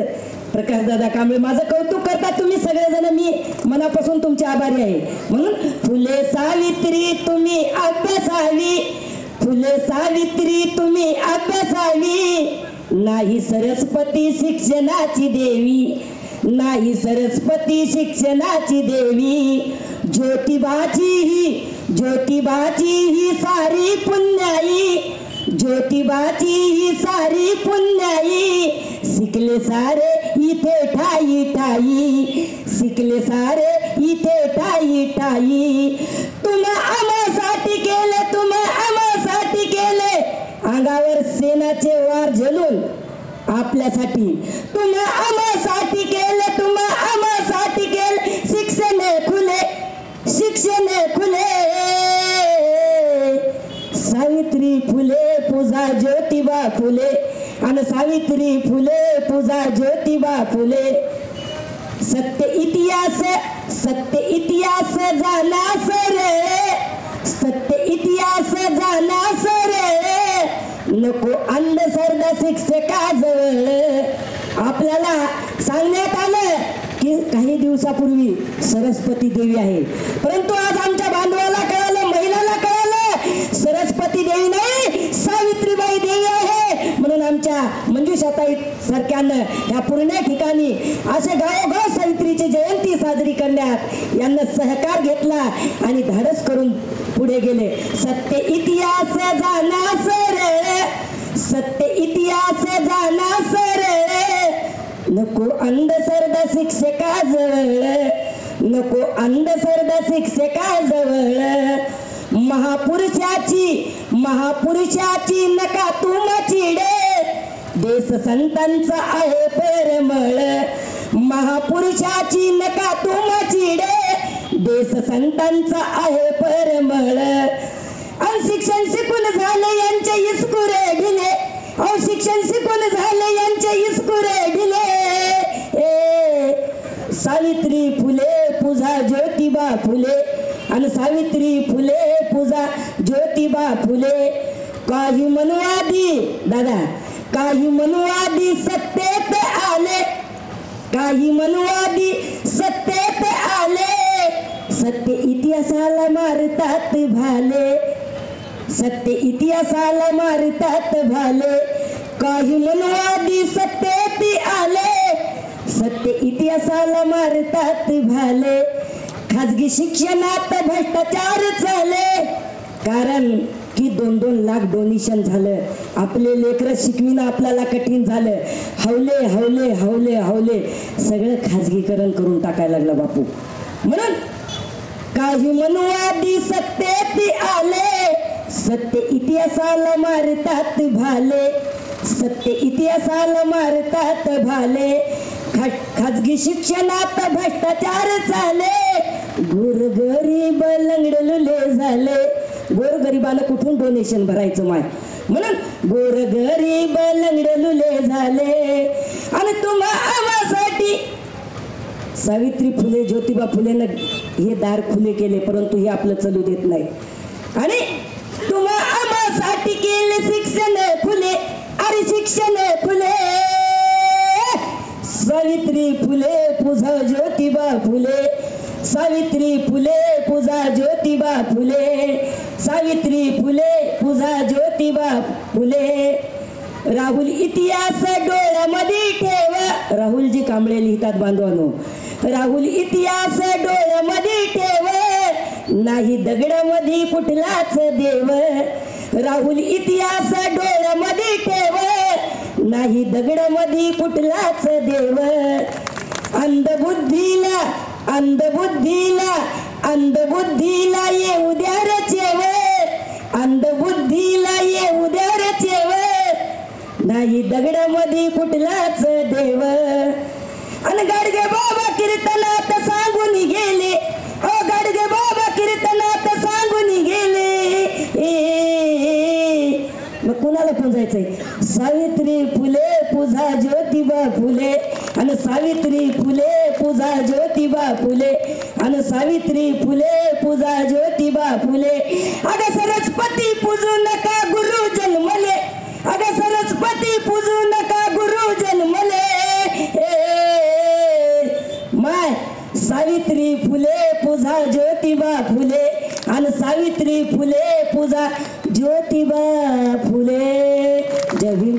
प्रकाश दादा कांबळे, माझं कौतुक करतात तुम्ही सगळेजण. मी मनापासून तुमचे आभारी आहे. म्हणून फुले सावित्री तुम्ही अभ्यासावी, फुले सावित्री तुम्ही अभ्यासावी. नाही सरस्वती शिक्षणाची देवी, नाही सरस्वती शिक्षणाची देवी. ज्योतिबाची ही सारी पुण्याई, ज्योतिबाची ही सारी पुण्याई. शिकले सारे इथे ठाई ठाई, शिकले सारे इथे ठाई ठाई. तुम्हा आम्हासाठी केले, तुम्हा आम्हासाठी केले, अंगावर सेनाचे वार झेलून आपल्यासाठी. तुम्हा आम्हासाठी केले, तुम्हा आम्हासाठी केले. शिक्षण खुले, शिक्षण खुले. सावित्री फुले पूजा ज्योतिबा फुले, आणि सावित्री फुले पूजा ज्योतिबा फुले. सत्य इतिहास, सत्य इतिहास जाणास रे, सत्य इतिहास जाणास रे. नको अंधश्रद्धा शिक्षकाजवळ. आपल्याला सांगण्यात आलं की काही दिवसापूर्वी सरस्वती देवी आहे, परंतु आज आमच्या बांधवाला कळालं, महिलाला कळालं सरस्वती देवी नाही सावित्रीबाई देवी आहे. म्हणून आमच्या मंजुषाताई सारख्यानं या पूर्ण ठिकाणी असे गावोगाव सावित्रीची जयंती साजरी करण्यात यांना सहकार घेतला आणि धाडस करून पुढे गेले. सत्य इतिहास जाणास रे, सत्य इतिहास जाणास रे. नको अंधश्रद्धा शिक्षकाजवळ, नको अंधश्रद्धा शिक्षकाजवळ. महापुरुषाची, महापुरुषाची नका तुम चिडे, देश संतांचा आहे परमळ. महापुरुषाची नका तुम चिडे, देश संतांचा आहे परमळ. शिक्षण शिकून झाले यांचे इस्कुरे ढिले, शिक्षण शिकून झाले यांचे इस्कुरे ढिले. सावित्री फुले पूजा ज्योतिबा फुले, आणि सावित्री फुले पूजा ज्योतिबा फुले. काही मनुवादी दादा, काही मनुवादी सत्तेत आले, काही मनुवादी सत्तेत आले. सत्य इतिहासाला मारतात भाले, सत्य इतिहासाला मारतात भाले. काही मनुवादी सत्तेत आले, सत्य इतिहासाला मारतात भाले. खाजगी शिक्षणात भ्रष्टाचार चाले, कारण की 2-2 लाख डोनेशन झालं. आपले लेकरं शिकविणं आपल्याला कठीण झालं. हवले हवले हवले हवले सगळं खाजगीकरण करून टाकायला लागलं बापू. म्हणून काही मनुवादी सत्तेत आले, सत्य इतिहासाला मारतात भाले, सत्य इतिहासाला मारतात भाले. खाजगी शिक्षणात भ्रष्टाचार चाले, गोरगरीब लंगडलुले झाले. गोरगरिबाला कुठून डोनेशन भरायचं माय, म्हणून गोरगरीब लंगडलुले झाले. आणि तुम्हा आम्हासाठी सावित्री फुले ज्योतिबा फुलेनं हे दार खुले केले, परंतु हे आपलं चालू देत नाही. आणि तुम्हा आम्हासाठी केले शिक्षण फुले, अरे शिक्षण फुले. सावित्री फुले पूजा ज्योतिबा फुले, सावित्री फुले पूजा ज्योतिबा फुले, सावित्री फुले पूजा ज्योतिबा ज्योतिबा फुले. राहुल इतिहास डोळ्यामध्ये ठेव. राहुलजी कांबळे लिहितात बांधवांनो. राहुल इतिहास डोळ्यामध्ये ठेव. नाही दगडामध्ये कुठलाच देव. राहुल इतिहास डोळ्यामध्ये ठेव. नाही दगडामध्ये कुठलाच देव. अंधबुद्धीला अंधबुद्धीला अंधबुद्धीला येऊ द्या रे चेव. अंधबुद्धीला येऊ द्या रे चेव. नाही दगडामध्ये कुठलाच देव. अन गाडगे बाबा कीर्तनात सांगून गेले. ओ गाडगे बाबा कीर्तनात सांगून गेले. मग कुणाला पूजायचंय? सावित्री फुले पूजा ज्योतिबा फुले. आणि सावित्री फुले पूजा ज्योतिबा फुले. आणि सावित्री फुले पूजा ज्योतिबा फुले. अगं सरस्वती पूजू नका गुरु जन्मले. अगं सरस्वती पूजू नका गुरु जन्मले. माय सावित्री फुले पूजा ज्योतिबा फुले. आणि सावित्री फुले पूजा ज्योतिबा फुले. जय भीम.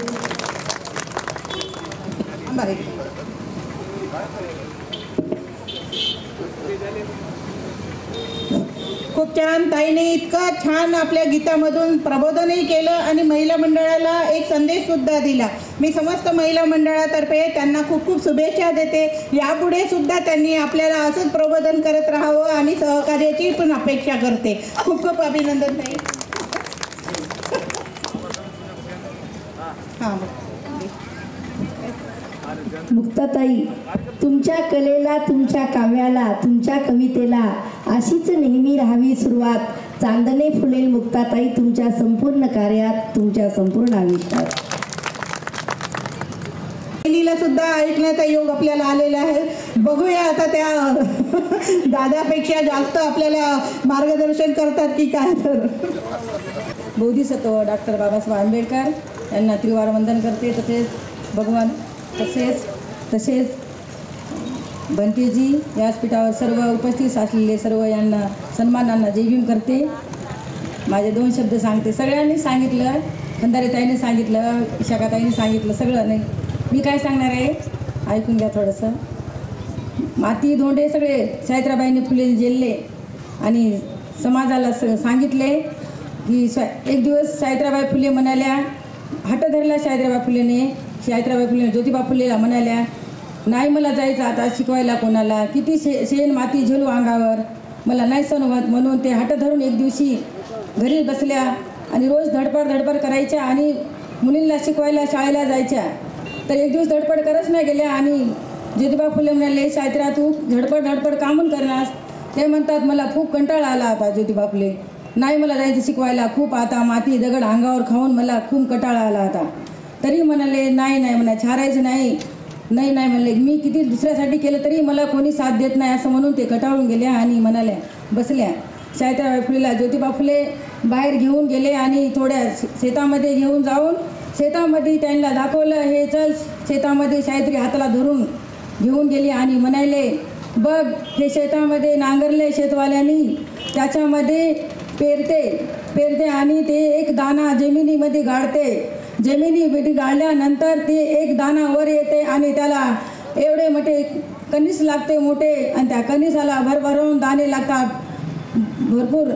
खूप छान. ताईने इतकं छान आपल्या गीतामधून प्रबोधनही केलं आणि महिला मंडळाला एक संदेश सुद्धा दिला. मी समस्त महिला मंडळातर्फे त्यांना खूप खूप शुभेच्छा देते. यापुढे सुद्धा त्यांनी आपल्याला असंच प्रबोधन करत राहावं आणि सहकार्याची पण अपेक्षा करते. खूप खूप अभिनंदन ताई. मुक्ताताई, तुमच्या कलेला, तुमच्या काव्याला, तुमच्या कवितेला अशीच नेहमी राहावी सुरुवात. चांदणे फुलेल मुक्ताताई तुमच्या संपूर्ण कार्यात, तुमच्या संपूर्ण आयुष्यात. बहिणीला सुद्धा ऐकण्याचा योग आपल्याला आलेला आहे. बघूया आता त्या दादापेक्षा जास्त आपल्याला मार्गदर्शन करतात की काय. तर बोधिसत्व डॉक्टर बाबासाहेब आंबेडकर यांना त्रिवार वंदन करते. तसेच भगवान तसेच बंटीजी व्यासपीठावर सर्व उपस्थित असलेले सर्व यांना सन्मानांना जय भीम करते. माझे 2 शब्द सांगते. सगळ्यांनी सांगितलं, खंदारेताईने सांगितलं, विशाखाताईने सांगितलं, सगळं नाही. मी काय सांगणार आहे ऐकून घ्या थोडंसं. माती धोंडे सगळे सावित्रीबाईंनी फुले जेलले आणि समाजाला सांगितले की एक दिवस सावित्रीबाई फुले म्हणाल्या, हट धरला सावित्रीबाई फुलेने. सावित्रीबाई फुले ज्योतिबा फुलेला म्हणाल्या, नाही मला जायचं आता शिकवायला कोणाला, किती शेण माती झेलू अंगावर, मला नाही सण होत. म्हणून ते हट धरून एक दिवशी घरी बसल्या आणि रोज धडपड करायच्या आणि मुलींना शिकवायला शाळेला जायच्या. तर एक दिवस धडपड करत नाही गेल्या आणि ज्योतिबा फुले म्हणाले, सावित्रा तू धडपड का म्हणून करणार. ते म्हणतात मला खूप कंटाळा आला आता. ज्योतिबा फुले, नाही मला जायचं शिकवायला, खूप आता माती दगड अंगावर खाऊन मला खूप कंटाळा आला आता. तरी म्हणाले नाही म्हणा, छारायचं नाही म्हणले, मी किती दुसऱ्यासाठी केलं तरी मला कोणी साथ देत नाही असं म्हणून ते कटाळून गेल्या आणि म्हणाल्या बसल्या. सावित्रीबाई फुलेला ज्योतिबा फुले बाहेर घेऊन गेले आणि थोड्या शेतामध्ये घेऊन जाऊन शेतामध्ये त्यांना दाखवलं. हे चल शेतामध्ये. सावित्री हाताला धरून घेऊन गेली आणि म्हणाले, बघ हे शेतामध्ये नांगरले शेतवाल्यांनी, त्याच्यामध्ये पेरते आणि ते एक दाना जमिनीमध्ये गाडते. जमिनीमध्ये गाळल्यानंतर ते एक दाना वर येते आणि त्याला एवढे मोठे कणीस लागते मोठे आणि त्या कणीसाला भरभरून दाणे लागतात भरपूर,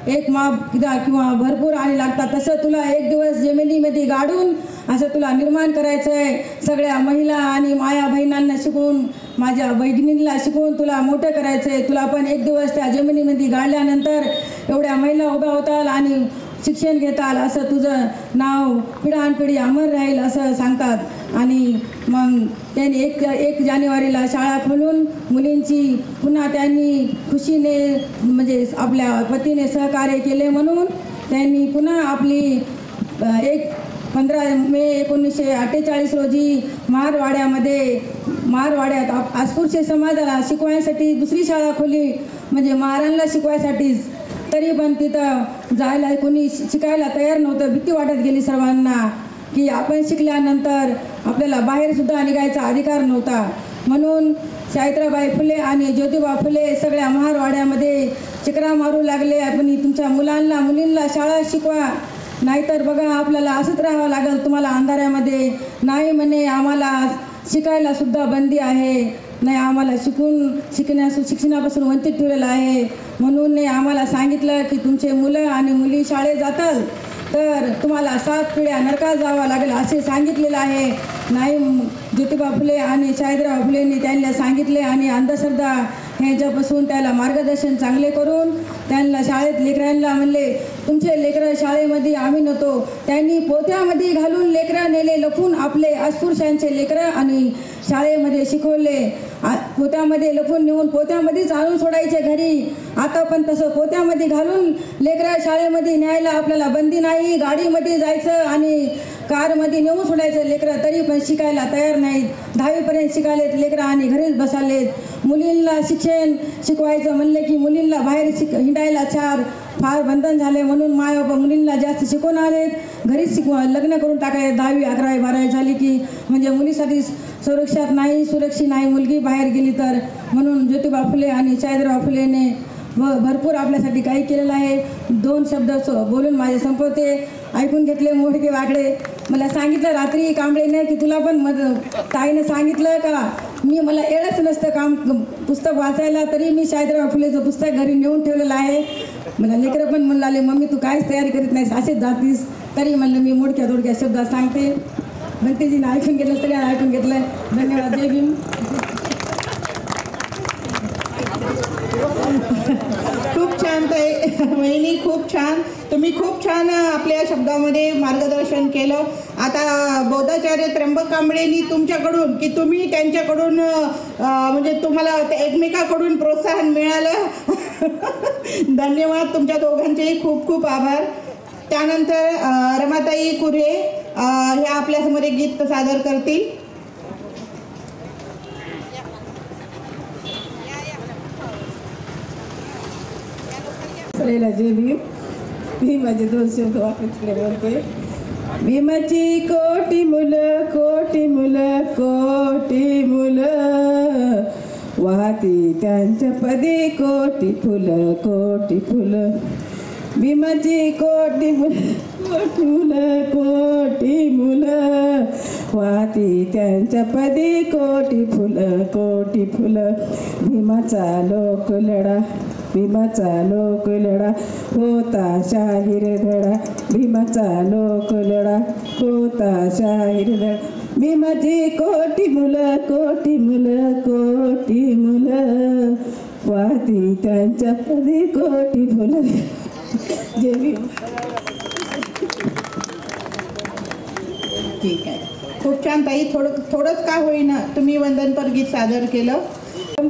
एक माप किंवा भरपूर आणि लागतात. तसं तुला एक दिवस जमिनीमध्ये गाडून असं तुला निर्माण करायचं आहे. सगळ्या महिला आणि माया बहिणांना शिकवून, माझ्या बहिणींना शिकवून तुला मोठं करायचं आहे. तुला पण एक दिवस त्या जमिनीमध्ये गाडल्यानंतर एवढ्या महिला उभ्या होताल आणि शिक्षण घेताल, असं तुझं नाव पिढ्यानपिढी अमर राहील असं सांगतात. आणि मग त्यांनी एक जानेवारीला शाळा खोलून मुलींची पुन्हा त्यांनी खुशीने म्हणजे आपल्या पतीने सहकार्य केले म्हणून त्यांनी पुन्हा आपली 15 मे 1948 रोजी महारवाड्यात अस्पृश्य समाजाला शिकवायसाठी दुसरी शाळा खोली, म्हणजे महारांना शिकवायसाठीच. तरी पण तिथं जायला कोणी शिकायला तयार नव्हतं. भीती वाटत गेली सर्वांना की आपण शिकल्यानंतर आपल्याला बाहेरसुद्धा निघायचा अधिकार नव्हता. म्हणून सावित्रीबाई फुले आणि ज्योतिबा फुले सगळ्या महारवाड्यामध्ये चक्रा मारू लागले, आपण तुमच्या मुलींना शाळा शिकवा. नाहीतर बघा आपल्याला असंच राहावं लागेल तुम्हाला अंधाऱ्यामध्ये. नाही म्हणे आम्हाला शिकायला सुद्धा बंदी आहे, नाही आम्हाला शिक्षणापासून वंचित ठेवलेलं आहे. म्हणून आम्हाला सांगितलं की तुमचे मुलं आणि मुली शाळेत जातात तर तुम्हाला 7 पिढ्या नरकात जावं लागेल असे सांगितलेलं आहे. नाही ज्योतिबा फुले आणि शाहिदराव फुलेंनी त्यांना सांगितले आणि अंधश्रद्धा ह्याच्यापासून त्याला मार्गदर्शन चांगले करून त्यांना शाळेत लेकरांना म्हणले तुमचे लेकरं शाळेमध्ये आम्ही नव्हतो. त्यांनी पोत्यामध्ये घालून लेकरं नेले लपून, आपले अस्पृश्यांचे लेकरं आणि शाळेमध्ये शिकवले. पोत्यामध्ये लपून नेऊन पोत्यामध्येच आणून सोडायचे घरी. आता पण तसं पोत्यामध्ये घालून लेकरं शाळेमध्ये न्यायला आपल्याला बंदी नाही. गाडीमध्ये जायचं आणि कारमध्ये नेऊन सोडायचं लेकरं, तरी पण शिकायला तयार नाहीत. 10वीपर्यंत शिकायलेत लेकरं आणि घरीच बसालेत. मुलींना शिक्षण शिकवायचं म्हणलं की मुलींना बाहेर हिंडायला फार बंधन झाले. म्हणून माय बाबा मुलींना जास्त शिकवून आलेत. घरीच लग्न करून टाकाय. 10वी 11वी 12वी झाली की म्हणजे मुलीसाठी सुरक्षित नाही मुलगी बाहेर गेली तर. म्हणून ज्योतिबा फुले आणि शाहिदराव फुलेने भरपूर आपल्यासाठी काही केलेलं आहे. 2 शब्द बोलून माझे संपवते. ऐकून घेतले मोडके वाकडे. मला सांगितलं रात्री कांबळेने की तुला पण ताईनं सांगितलं का मला येळच नसतं पुस्तक वाचायला, तरी मी शाहिदराव फुलेचं पुस्तक घरी नेऊन ठेवलेलं आहे. मला लेकरं पण म्हणाले मम्मी तू काहीच तयारी करीत नाहीस असेच जातीस, तरी म्हणलं मी मोडक्या थोडक्या शब्दात सांगते. भंतेजीनं ऐकून घेतलं, सगळ्यांना ऐकून घेतलं. धन्यवाद. जय भीम. खूप छान ताई वहिनी, खूप छान. तुम्ही खूप छान आपल्या शब्दामध्ये मार्गदर्शन केलं. आता बौद्धाचार्य त्र्यंबक कांबळेंनी तुमच्याकडून की तुम्ही त्यांच्याकडून म्हणजे तुम्हाला एकमेकाकडून प्रोत्साहन मिळालं. धन्यवाद. तुमच्या दोघांचेही खूप खूप आभार. त्यानंतर रमाताई कुर्हे ह्या आपल्यासमोर एक गीत सादर करतील. जय भीम. मी माझे 2 शब्द वापरले बोलते. भीमाची कोटी मुलं कोटी मुलं कोटी मुलं वाहती त्यांच्या पदी कोटी फुलं कोटी फुलं. भीमाची कोटी मुलं कोटी मुलं वाहती त्यांच्या पदी कोटी फुलं. भीमाचा लोक लढा होता शाहीर धडा. भीमाचा लोक लढा होता शाहीर धडा. भीमाची कोटी मुलं कोटी मुलं वाहती त्यांच्या पदी कोटी फुलं. जय भीम. ठीक आहे. खूप छान ताई. थोडंच का होईना तुम्ही वंदनपर गीत सादर केलं.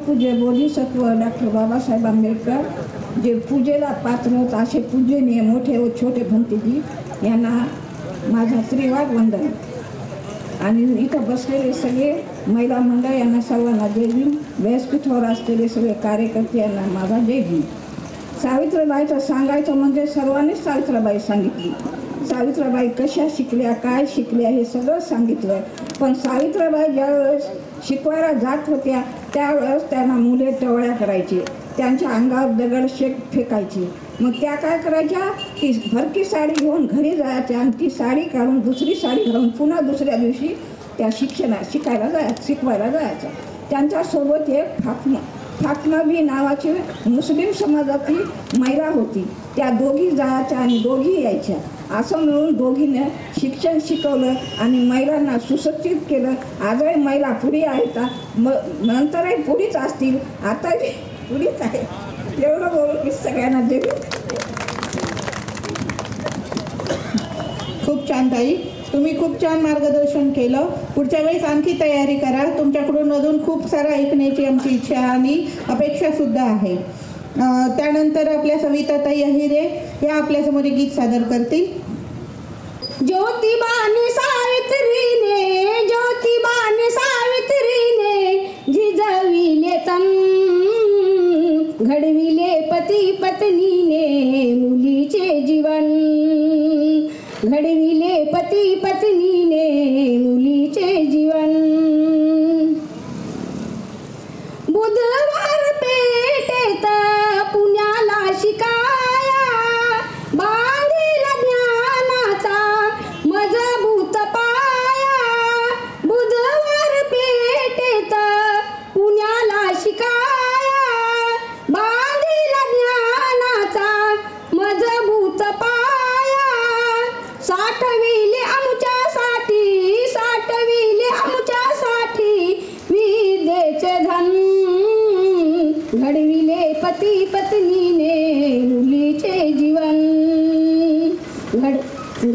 पूज्य बोधिसत्व डॉक्टर बाबासाहेब आंबेडकर जे पूजेला पात्र होत असे पूजनीय मोठे व छोटे भंतेजी यांना माझा त्रिवार वंदन. आणि इथं बसलेले सगळे महिला मंडळ यांना सर्वांना जय भीम. व्यासपीठावर असलेले सगळे कार्यकर्ते यांना माझा जय भीम. सावित्रीबाईचं सांगायचं म्हणजे सर्वांनीच सावित्रीबाई सांगितली. सावित्रीबाई कशा शिकल्या काय शिकल्या हे सगळं सांगितलं. पण सावित्रीबाई ज्यावेळेस शिकवायला जात होत्या त्यावेळेस त्यांना मुले टवळ्या करायचे, त्यांच्या अंगावर दगडशेक फेकायचे. मग त्या काय करायच्या की भरकी साडी घेऊन घरी जायच्या आणि ती साडी काढून दुसरी साडी घालून पुन्हा दुसऱ्या दिवशी त्या शिकवायला जायच्या. त्यांच्यासोबत एक फातमाबी नावाची मुस्लिम समाजाची महिला होती. त्या दोघी जायच्या आणि दोघी यायच्या. असं मिळून दोघीने शिक्षण शिकवलं आणि महिलांना सुशिक्षित केलं. आजही महिला पुढे आहेत, नंतरही पुढेच असतील, आताही पुढेच आहे. एवढं बोलून मी सगळ्यांना देऊ. खूप छान ताई. तुम्ही खूप छान मार्गदर्शन केलं. पुढच्या वेळेस आणखी तयारी करा. तुमच्याकडून अजून खूप सारं ऐकण्याची आमची इच्छा आणि अपेक्षा सुद्धा आहे. त्यानंतर आपल्या सविताताई अहिरे या आपल्यासमोर गीत सादर करतील. ज्योतिबाने सावित्रीने झिजविले तन, घडविले पती पत्नीने मुलीचे जीवन, घडविले पती पत्नीने मुलीचे जीवन. बुधवार पेठेत पुण्याला शिकाया बांधील ज्ञानाचा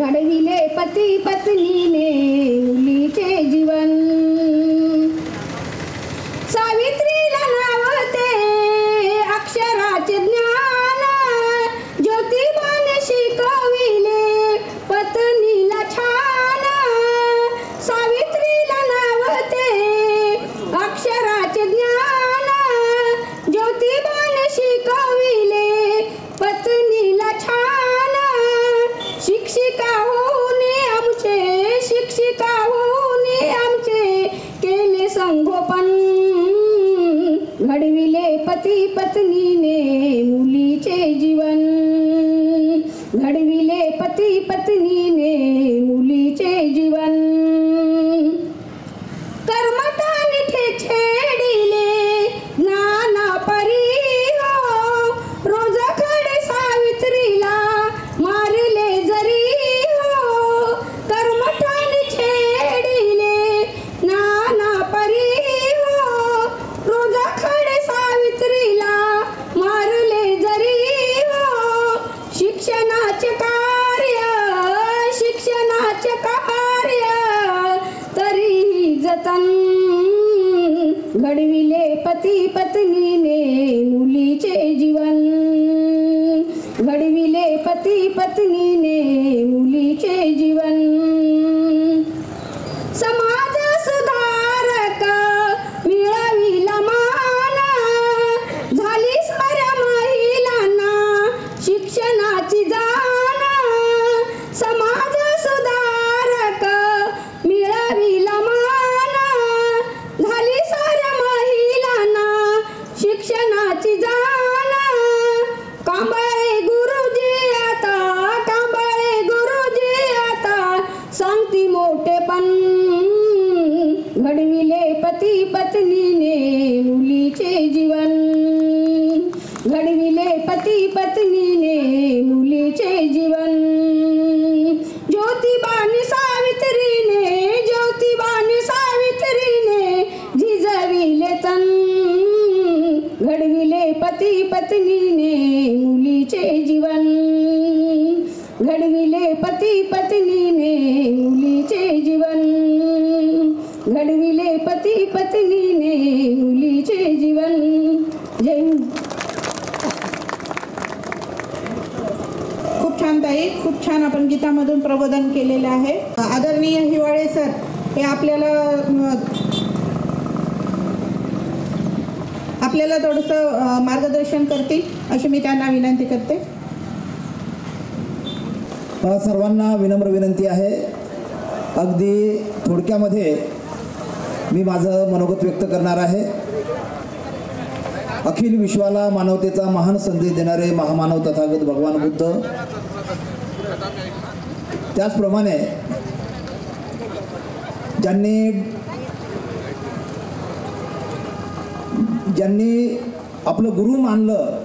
घडविले पती पत्नीने मुलीचे जीवन सावित्रीला नाव ते अक्षराचे ज्ञान ज्योतिबाने शिकविले पत्नीला छान सावित्रीला नाव ते अक्षराचे ज्ञान ज्योतिबाने शिकविले पत्नीला छान शिक्षिका होऊन आमचे केले संगोपन घडविले पती पत्नीने मुलीचे जीवन घडविले पती पत्नीने मुलीचे जीवन कर्मठाने छेडिले नाना परी हो रोज खडे सावित्रीला मारले जरी हो कर्मठाने छेडिले नाना परी हो रोज खडे सावित्रीला मारले जरी हो शिक्षणाचे कार्य तरीही जतन घडविले पती पत्नीने मुलीचे जीवन घडविले पती पत्नीने मुलीचे जीवन समाज सुधारक मिळविला मान झाली साऱ्या महिलांना शिक्षणाची जाण समाज सुधारक मिळविला मान झाली साऱ्या महिलांना शिक्षणाची जाण कांबळे गुरुजी आता सांगती मोठेपण घडविले पती पत्नीने मुलीचे जीवन घडविले पती पत्नीने मुलीचे जीवन ज्योतिबाने सावित्रीने झिजविले तन घडविले पती पत्नीने मुलीचे जीवन घडविले पती पत्नीने मुलीचे जीवन घडविले पती पत्नीने मुलीचे जीवन जय हिंद. खूप छान ताई, खूप छान आपण गीतामधून प्रबोधन केलेलं आहे. आदरणीय हिवाळे सर हे आपल्याला थोडंसं मार्गदर्शन करतील अशी मी त्यांना विनंती करते. सर्वांना विनम्र विनंती आहे. अगदी थोडक्यामध्ये मी माझं मनोगत व्यक्त करणार आहे. अखिल विश्वाला मानवतेचा महान संदेश देणारे महामानव तथागत भगवान बुद्ध, त्याचप्रमाणे ज्यांनी आपलं गुरु मानलं,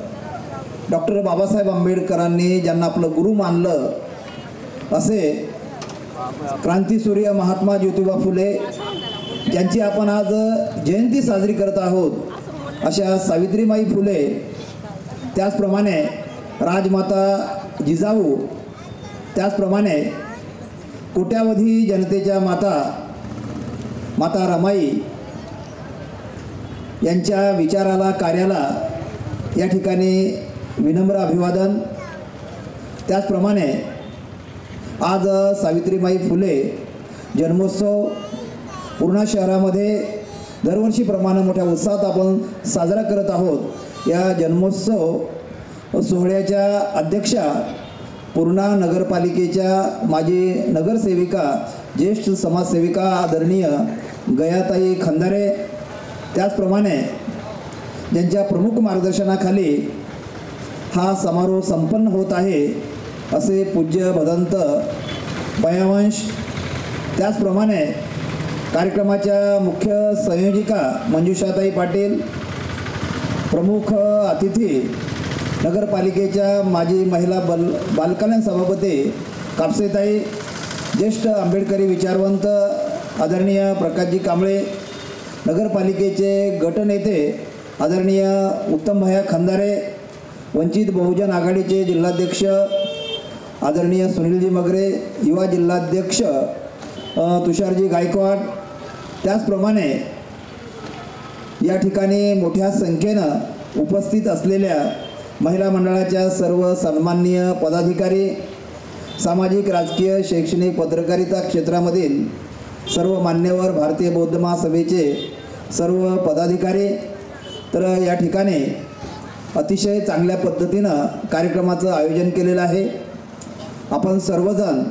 डॉक्टर बाबासाहेब आंबेडकरांनी ज्यांना आपलं गुरु मानलं असे क्रांतीसूर्य महात्मा ज्योतिबा फुले, ज्यांची आपण आज जयंती साजरी करत आहोत, अशा सावित्रीबाई फुले, त्याचप्रमाणे राजमाता जिजाऊ, त्याचप्रमाणे कोट्यावधी जनतेच्या माता रमाई यांच्या विचाराला, कार्याला या ठिकाणी विनम्र अभिवादन. त्याचप्रमाणे आज सावित्रीबाई फुले जन्मोत्सव पूर्णा शहरामध्ये दरवर्षीप्रमाणे मोठ्या उत्साहात आपण साजरा करत आहोत. या जन्मोत्सव सोहळ्याच्या अध्यक्षा पूर्णा नगरपालिकेच्या माजी नगरसेविका, ज्येष्ठ समाजसेविका आदरणीय गयाताई खंदारे, त्याचप्रमाणे ज्यांच्या प्रमुख मार्गदर्शनाखाली हा समारोह संपन्न होत आहे असे पूज्य भदंत पयावंश, त्याचप्रमाणे कार्यक्रमाच्या मुख्य संयोजिका मंजुषाताई पाटील, प्रमुख अतिथी नगरपालिकेच्या माजी महिला बालकल्याण सभापती कापसेताई, ज्येष्ठ आंबेडकरी विचारवंत आदरणीय प्रकाशजी कांबळे, नगरपालिकेचे गटनेते आदरणीय उत्तम भैया खंदारे, वंचित बहुजन आघाडीचे जिल्हाध्यक्ष आदरणीय सुनीलजी मगरे, युवा जिल्हाध्यक्ष तुषारजी गायकवाड, त्याचप्रमाणे या ठिकाणी मोठ्या संख्येनं उपस्थित असलेल्या महिला मंडळाच्या सर्व सन्माननीय पदाधिकारी, सामाजिक, राजकीय, शैक्षणिक, पत्रकारिता क्षेत्रामधील सर्व मान्यवर, भारतीय बौद्ध महासभेचे सर्व पदाधिकारी, तर या ठिकाणी अतिशय चांगल्या पद्धतीनं कार्यक्रमाचं आयोजन केलेलं आहे. आपण सर्वजण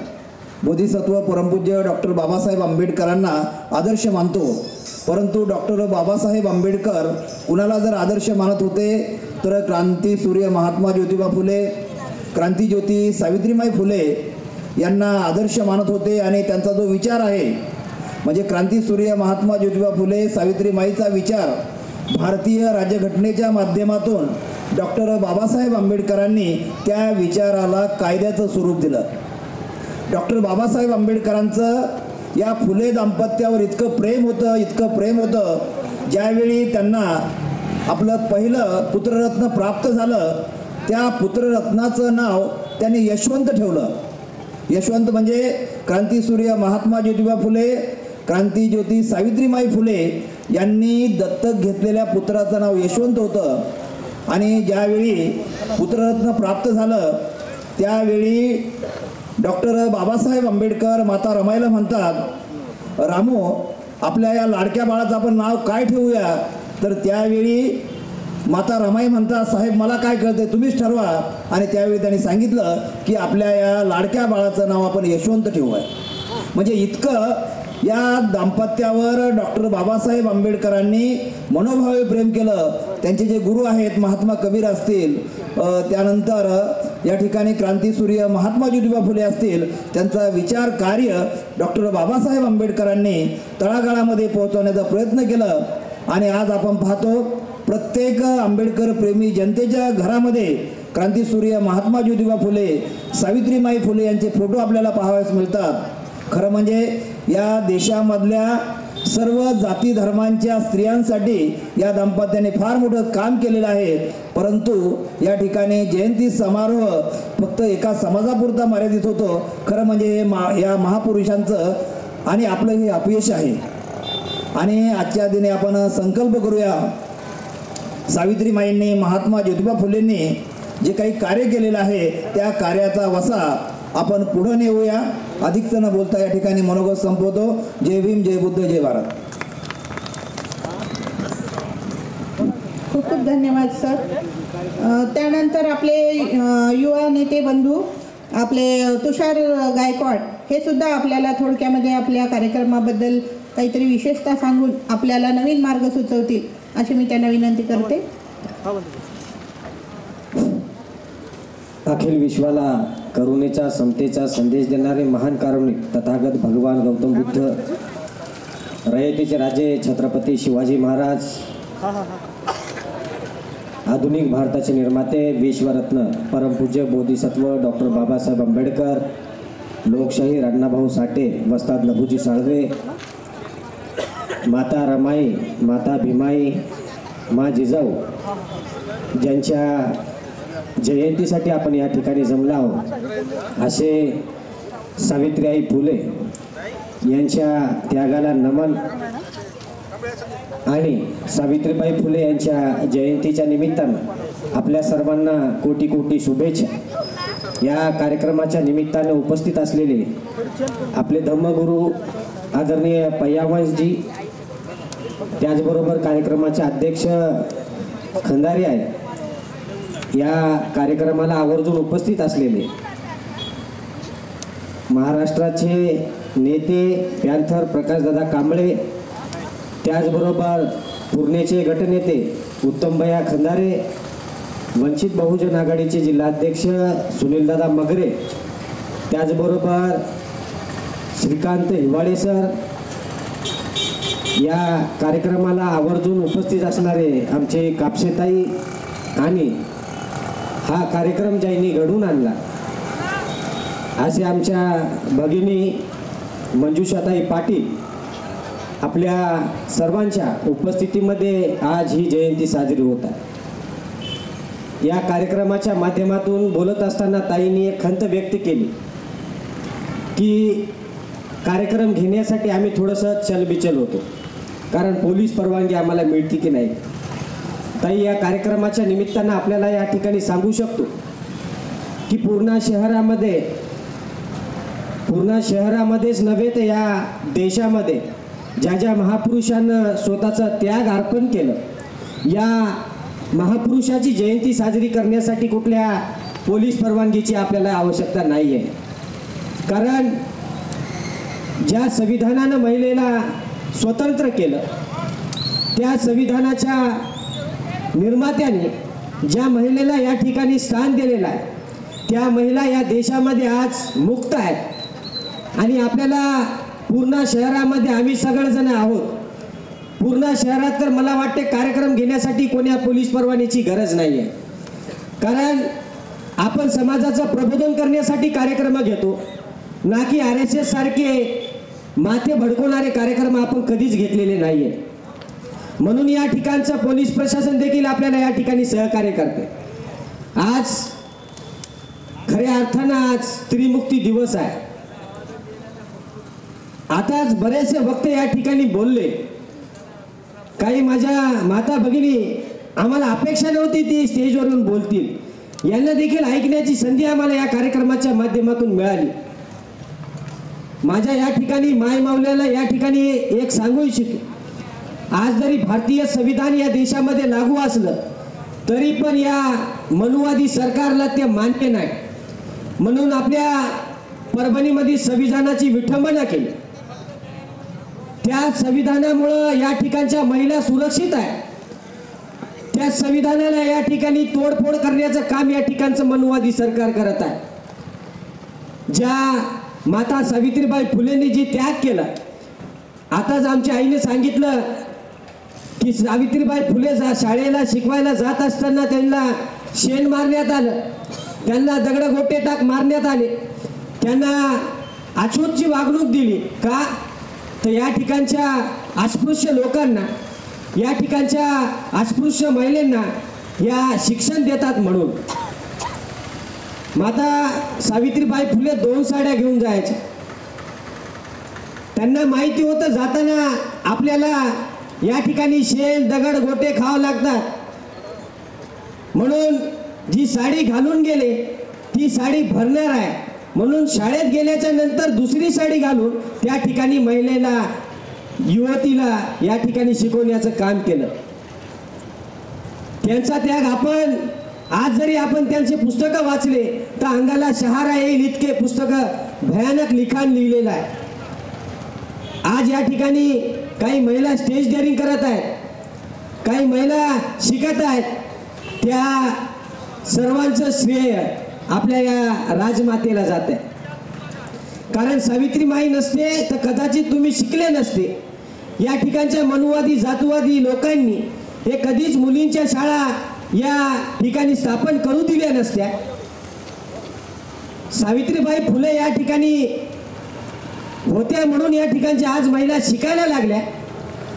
बोधिसत्व परमपूज्य डॉक्टर बाबासाहेब आंबेडकरांना आदर्श मानतो, परंतु डॉक्टर बाबासाहेब आंबेडकर कुणाला जर आदर्श मानत होते तर क्रांती सूर्य महात्मा ज्योतिबा फुले, क्रांतीज्योती सावित्रीबाई फुले यांना आदर्श मानत होते. आणि त्यांचा जो विचार आहे म्हणजे क्रांती सूर्य महात्मा ज्योतिबा फुले सावित्रीबाईचा विचार भारतीय राज्यघटनेच्या माध्यमातून डॉक्टर बाबासाहेब आंबेडकरांनी त्या विचाराला कायद्याचं स्वरूप दिलं. डॉक्टर बाबासाहेब आंबेडकरांचं या फुले दाम्पत्यावर इतकं प्रेम होतं, ज्यावेळी त्यांना आपलं पहिलं पुत्ररत्न प्राप्त झालं, त्या पुत्ररत्नाचं नाव त्यांनी यशवंत ठेवलं. यशवंत म्हणजे क्रांतीसूर्य महात्मा ज्योतिबा फुले, क्रांतीज्योती सावित्रीबाई फुले यांनी दत्तक घेतलेल्या पुत्राचं नाव यशवंत होतं. आणि ज्यावेळी पुत्ररत्न प्राप्त झालं त्यावेळी डॉक्टर बाबासाहेब आंबेडकर माता रमाईला म्हणतात, रामू आपल्या या लाडक्या बाळाचं आपण नाव काय ठेवूया? तर त्यावेळी माता रमाई म्हणतात, साहेब मला काय कळतंय, तुम्हीच ठरवा. आणि त्यावेळी त्यांनी सांगितलं की आपल्या या लाडक्या बाळाचं नाव आपण यशवंत ठेवूया. म्हणजे इतकं या दाम्पत्यावर डॉक्टर बाबासाहेब आंबेडकरांनी मनोभावे प्रेम केलं. त्यांचे जे गुरु आहेत महात्मा कबीर असतील, त्यानंतर या ठिकाणी क्रांतीसूर्य महात्मा ज्योतिबा फुले असतील, त्यांचा विचार कार्य डॉक्टर बाबासाहेब आंबेडकरांनी तळागाळामध्ये पोहोचवण्याचा प्रयत्न केलं. आणि आज आपण पाहतो प्रत्येक आंबेडकर प्रेमी जनतेच्या घरामध्ये क्रांतीसूर्य महात्मा ज्योतिबा फुले, सावित्रीबाई फुले यांचे फोटो आपल्याला पाहावयास मिळतात. खरं म्हणजे या देशामधल्या सर्व जाती धर्मांच्या स्त्रियांसाठी या दाम्पत्याने फार मोठं काम केलेलं आहे. परंतु या ठिकाणी जयंती समारोह फक्त एका समाजापुरता मर्यादित होतो. खरं म्हणजे या महापुरुषांचं आणि आपलं हे अपयश आहे. आणि आजच्या दिनी आपण संकल्प करूया, सावित्रीबाईंनी महात्मा ज्योतिबा फुलेंनी जे काही कार्य केलेलं आहे त्या कार्याचा वसा आपण पुढे नेऊया. अधिक न बोलता या ठिकाणी मनोगत संपवतो. जय भीम, जय बुद्ध, जय भारत. खूप खूप धन्यवाद सर. त्यानंतर आपले युवा नेते बंधू आपले तुषार गायकवाड हे सुद्धा आपल्याला थोडक्यामध्ये आपल्या कार्यक्रमाबद्दल काहीतरी विशेषता सांगून आपल्याला नवीन मार्ग सुचवतील अशी मी त्यांना विनंती करते. अखिल विश्वाला करुणेचा समतेचा संदेश देणारे महान कारुणिक तथागत भगवान गौतम बुद्ध, रयतेचे राजे छत्रपती शिवाजी महाराज, आधुनिक भारताचे निर्माते विश्वरत्न परमपूज्य बोधिसत्व डॉक्टर बाबासाहेब आंबेडकर, लोकशाही अण्णाभाऊ साठे, वस्ताद लहुजी साळवे, माता रमाई, माता भीमाई, मा जिजाऊ ज्यांच्या जयंतीसाठी आपण या ठिकाणी जमलो आहोत, असे सावित्रीबाई फुले यांच्या त्यागाला नमन आणि सावित्रीबाई फुले यांच्या जयंतीच्या निमित्तानं आपल्या सर्वांना कोटी कोटी शुभेच्छा. या कार्यक्रमाच्या निमित्ताने उपस्थित असलेले आपले धम्मगुरू आदरणीय पय्यावंशजी, त्याचबरोबर कार्यक्रमाचे अध्यक्ष खंदारी आहेत, या कार्यक्रमाला आवर्जून उपस्थित असलेले महाराष्ट्राचे नेते पॅन्थर प्रकाशदादा कांबळे, त्याचबरोबर पूर्णेचे गटनेते उत्तमभैया खंदारे, वंचित बहुजन आघाडीचे जिल्हाध्यक्ष सुनीलदादा मगरे, त्याचबरोबर श्रीकांत हिवाळे सर, या कार्यक्रमाला आवर्जून उपस्थित असणारे आमचे कापसेताई आणि हा कार्यक्रम ज्यांनी घडवून आणला असे आमच्या भगिनी मंजुषाताई पाटील, आपल्या सर्वांच्या उपस्थितीमध्ये आज ही जयंती साजरी होत आहे. या कार्यक्रमाच्या माध्यमातून बोलत असताना ताईंनी एक खंत व्यक्त केली की कार्यक्रम घेण्यासाठी आम्ही थोडंसं चलबिचल होतो, कारण पोलीस परवानगी आम्हाला मिळते की नाही. ताई, या कार्यक्रमाच्या निमित्तानं आपल्याला या ठिकाणी सांगू शकतो की पूर्णा शहरामध्येच नव्हे तर या देशामध्ये ज्या ज्या महापुरुषांना स्वतःचा त्याग अर्पण केलं, या महापुरुषाची जयंती साजरी करण्यासाठी कुठल्या पोलीस परवानगीची आपल्याला आवश्यकता नाही आहे. कारण ज्या संविधानानं महिलेला स्वतंत्र केलं, त्या संविधानाच्या निर्मात्याने ज्या महिलेला या ठिकाणी स्थान दिलेलं आहे, त्या महिला या देशामध्ये आज मुक्त आहेत. आणि आपल्याला पूर्णा शहरामध्ये आम्ही सगळेजण आहोत. पूर्णा शहरात तर मला वाटते कार्यक्रम घेण्यासाठी कोण्या पोलीस परवानगीची गरज नाही आहे, कारण आपण समाजाचं प्रबोधन करण्यासाठी कार्यक्रम घेतो, ना की RSS सारखे माथे भडकवणारे कार्यक्रम आपण कधीच घेतलेले नाही आहे. म्हणून या ठिकाणचं पोलीस प्रशासन देखील आपल्याला या ठिकाणी सहकार्य करते. आज खऱ्या अर्थानं आज स्त्रीमुक्ती दिवस आहे. आताच बरेचसे वक्ते या ठिकाणी बोलले, काही माझ्या माता भगिनी आम्हाला अपेक्षा नव्हती ती स्टेजवरून बोलतील, यांना देखील ऐकण्याची संधी आम्हाला या कार्यक्रमाच्या माध्यमातून मिळाली. माझ्या या ठिकाणी माय मावल्याला या ठिकाणी एक सांगू इच्छितो, आज जरी भारतीय संविधान या देशामध्ये लागू असलं तरी पण या मनुवादी सरकारला ते मान्य नाही. म्हणून आपल्या परभणीमध्ये संविधानाची विठंबना केली. त्या संविधानामुळं या ठिकाणच्या महिला सुरक्षित आहे. त्या संविधानाला या ठिकाणी तोडफोड करण्याचं काम या ठिकाणचं मनुवादी सरकार करत आहे. ज्या माता सावित्रीबाई फुलेंनी जी त्याग केला, आताच आमच्या आईने सांगितलं की सावित्रीबाई फुले शाळेला शिकवायला जात असताना त्यांना शेण मारण्यात आलं, त्यांना दगडगोटे टाक मारण्यात आले, त्यांना अछूतची वागणूक दिली. का तर या ठिकाणच्या अस्पृश्य लोकांना, या ठिकाणच्या अस्पृश्य महिलांना या शिक्षण देतात. म्हणून माता सावित्रीबाई फुले 2 साड्या घेऊन जायच्या. त्यांना माहिती होतं जाताना आपल्याला या ठिकाणी शेण दगड गोटे खावं लागतात, म्हणून जी साडी घालून गेले ती साडी भरणार आहे. म्हणून शाळेत गेल्याच्या नंतर दुसरी साडी घालून त्या ठिकाणी महिलेला, युवतीला या ठिकाणी शिकवण्याचं काम केलं. त्यांचा त्याग आपण आज जरी आपण त्यांचे पुस्तकं वाचले तर अंगाला शहारा येईल इतके पुस्तकं भयानक लिखाण लिहिलेलं आहे. आज या ठिकाणी काही महिला स्टेज डेअरिंग करत आहेत, काही महिला शिकत आहेत. त्या सर्वांचं श्रेय आपल्या या राजमातेला जाते. कारण सावित्रीबाई नसते तर कदाचित तुम्ही शिकले नसते. या ठिकाणच्या मनुवादी जातवादी लोकांनी हे कधीच मुलींच्या शाळा या ठिकाणी स्थापन करू दिल्या नसत्या. सावित्रीबाई फुले या ठिकाणी होत्या म्हणून या ठिकाणच्या आज महिला शिकायला लागल्या.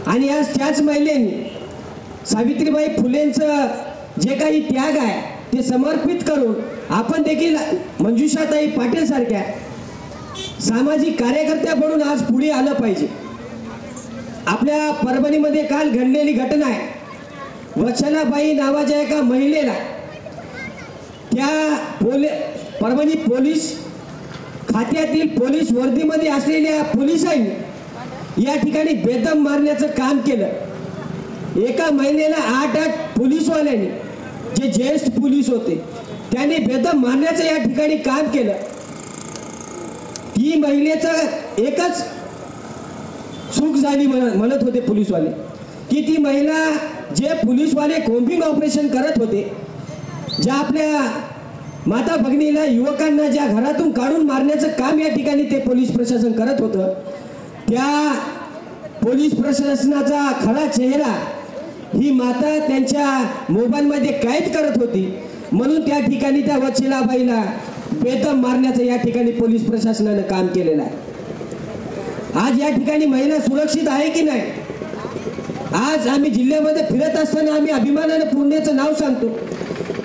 आणि आज त्याच महिलेने सावित्रीबाई फुलेंचं जे काही त्याग आहे ते समर्पित करून आपण देखील मंजुषाताई पाटील सारख्या सामाजिक कार्यकर्त्या बनून आज पुढे आलं पाहिजे. आपल्या परभणीमध्ये काल घडलेली घटना आहे. वत्सलाबाई नावाच्या एका महिलेला त्या परभणी पोलीस खात्यातील पोलीस वर्दीमध्ये असलेल्या पोलिसांनी या ठिकाणी बेदम मारण्याचं काम केलं. एका महिलेला 8 पोलीसवाल्यांनी, जे ज्येष्ठ पोलीस होते, त्यांनी बेदम मारण्याचं या ठिकाणी काम केलं. ती महिलेचं एकच चूक झाली म्हणत होते पोलीसवाले, की ती महिला जे पोलीसवाले कोम्बिंग ऑपरेशन करत होते, ज्या आपल्या माता भगिनीला, युवकांना ज्या घरातून काढून मारण्याचं काम या ठिकाणी ते पोलीस प्रशासन करत होतं, त्या पोलीस प्रशासनाचा खरा चेहरा ही माता त्यांच्या मोबाईलमध्ये कैद करत होती. म्हणून त्या ठिकाणी त्या वत्सलाबाईला बेदम मारण्याचं या ठिकाणी पोलीस प्रशासनानं काम केलेलं आहे. आज या ठिकाणी महिला सुरक्षित आहे की नाही? आज आम्ही जिल्ह्यामध्ये फिरत असताना आम्ही अभिमानाने पूर्णेचं नाव सांगतो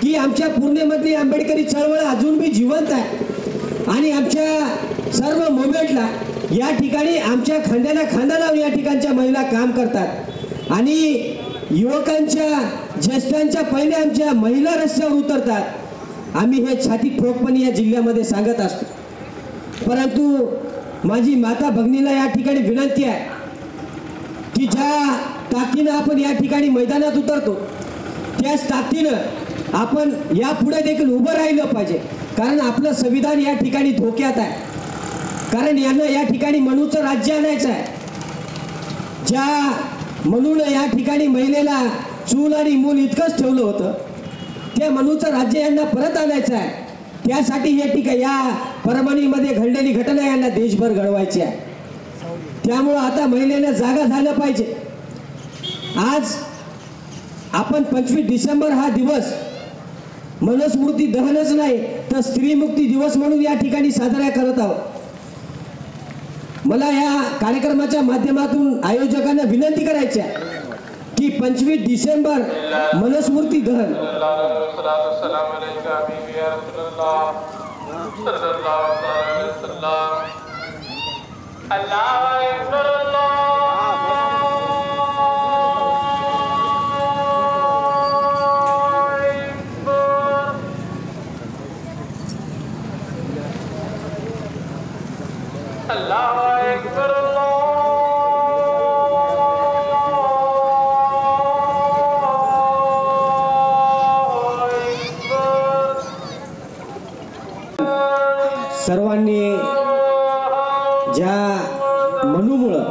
की आमच्या पूर्णेमधली आंबेडकरी चळवळ अजून बी जिवंत आहे आणि आमच्या सर्व मोमेंटला या ठिकाणी आमच्या खांद्याला खांदा लावून या ठिकाणच्या महिला काम करतात आणि युवकांच्या ज्येष्ठांच्या पहिले आमच्या महिला रस्त्यावर उतरतात। आम्ही हे छाती ठोकपणे या जिल्ह्यामध्ये सांगत असतो, परंतु माझी माता भगिनीला या ठिकाणी विनंती आहे की ज्या ताकदीनं आपण या ठिकाणी मैदानात उतरतो त्याच ताकदीनं आपण यापुढे देखील उभं राहिलं पाहिजे, कारण आपलं संविधान या ठिकाणी धोक्यात आहे। कारण यांना या ठिकाणी मनूचं राज्य आणायचं आहे। ज्या मनूनं या ठिकाणी महिलेला चूल आणि मूल इतकंच ठेवलं होतं, त्या मनूचं राज्य यांना परत आणायचं आहे। त्यासाठी हे ठिकाणी या परभणीमध्ये घडलेली घटना यांना देशभर घडवायची आहे। त्यामुळं आता महिलेला जागा झालं पाहिजे। आज आपण 25 डिसेंबर हा दिवस मनुस्मृती दहनच नाही तर स्त्रीमुक्ती दिवस म्हणून या ठिकाणी साजरा करत आहोत। मला या कार्यक्रमाच्या माध्यमातून आयोजकांना विनंती करायची आहे की 25 डिसेंबर मनुस्मृती दहन सर्वांनी ज्या मनूमुळं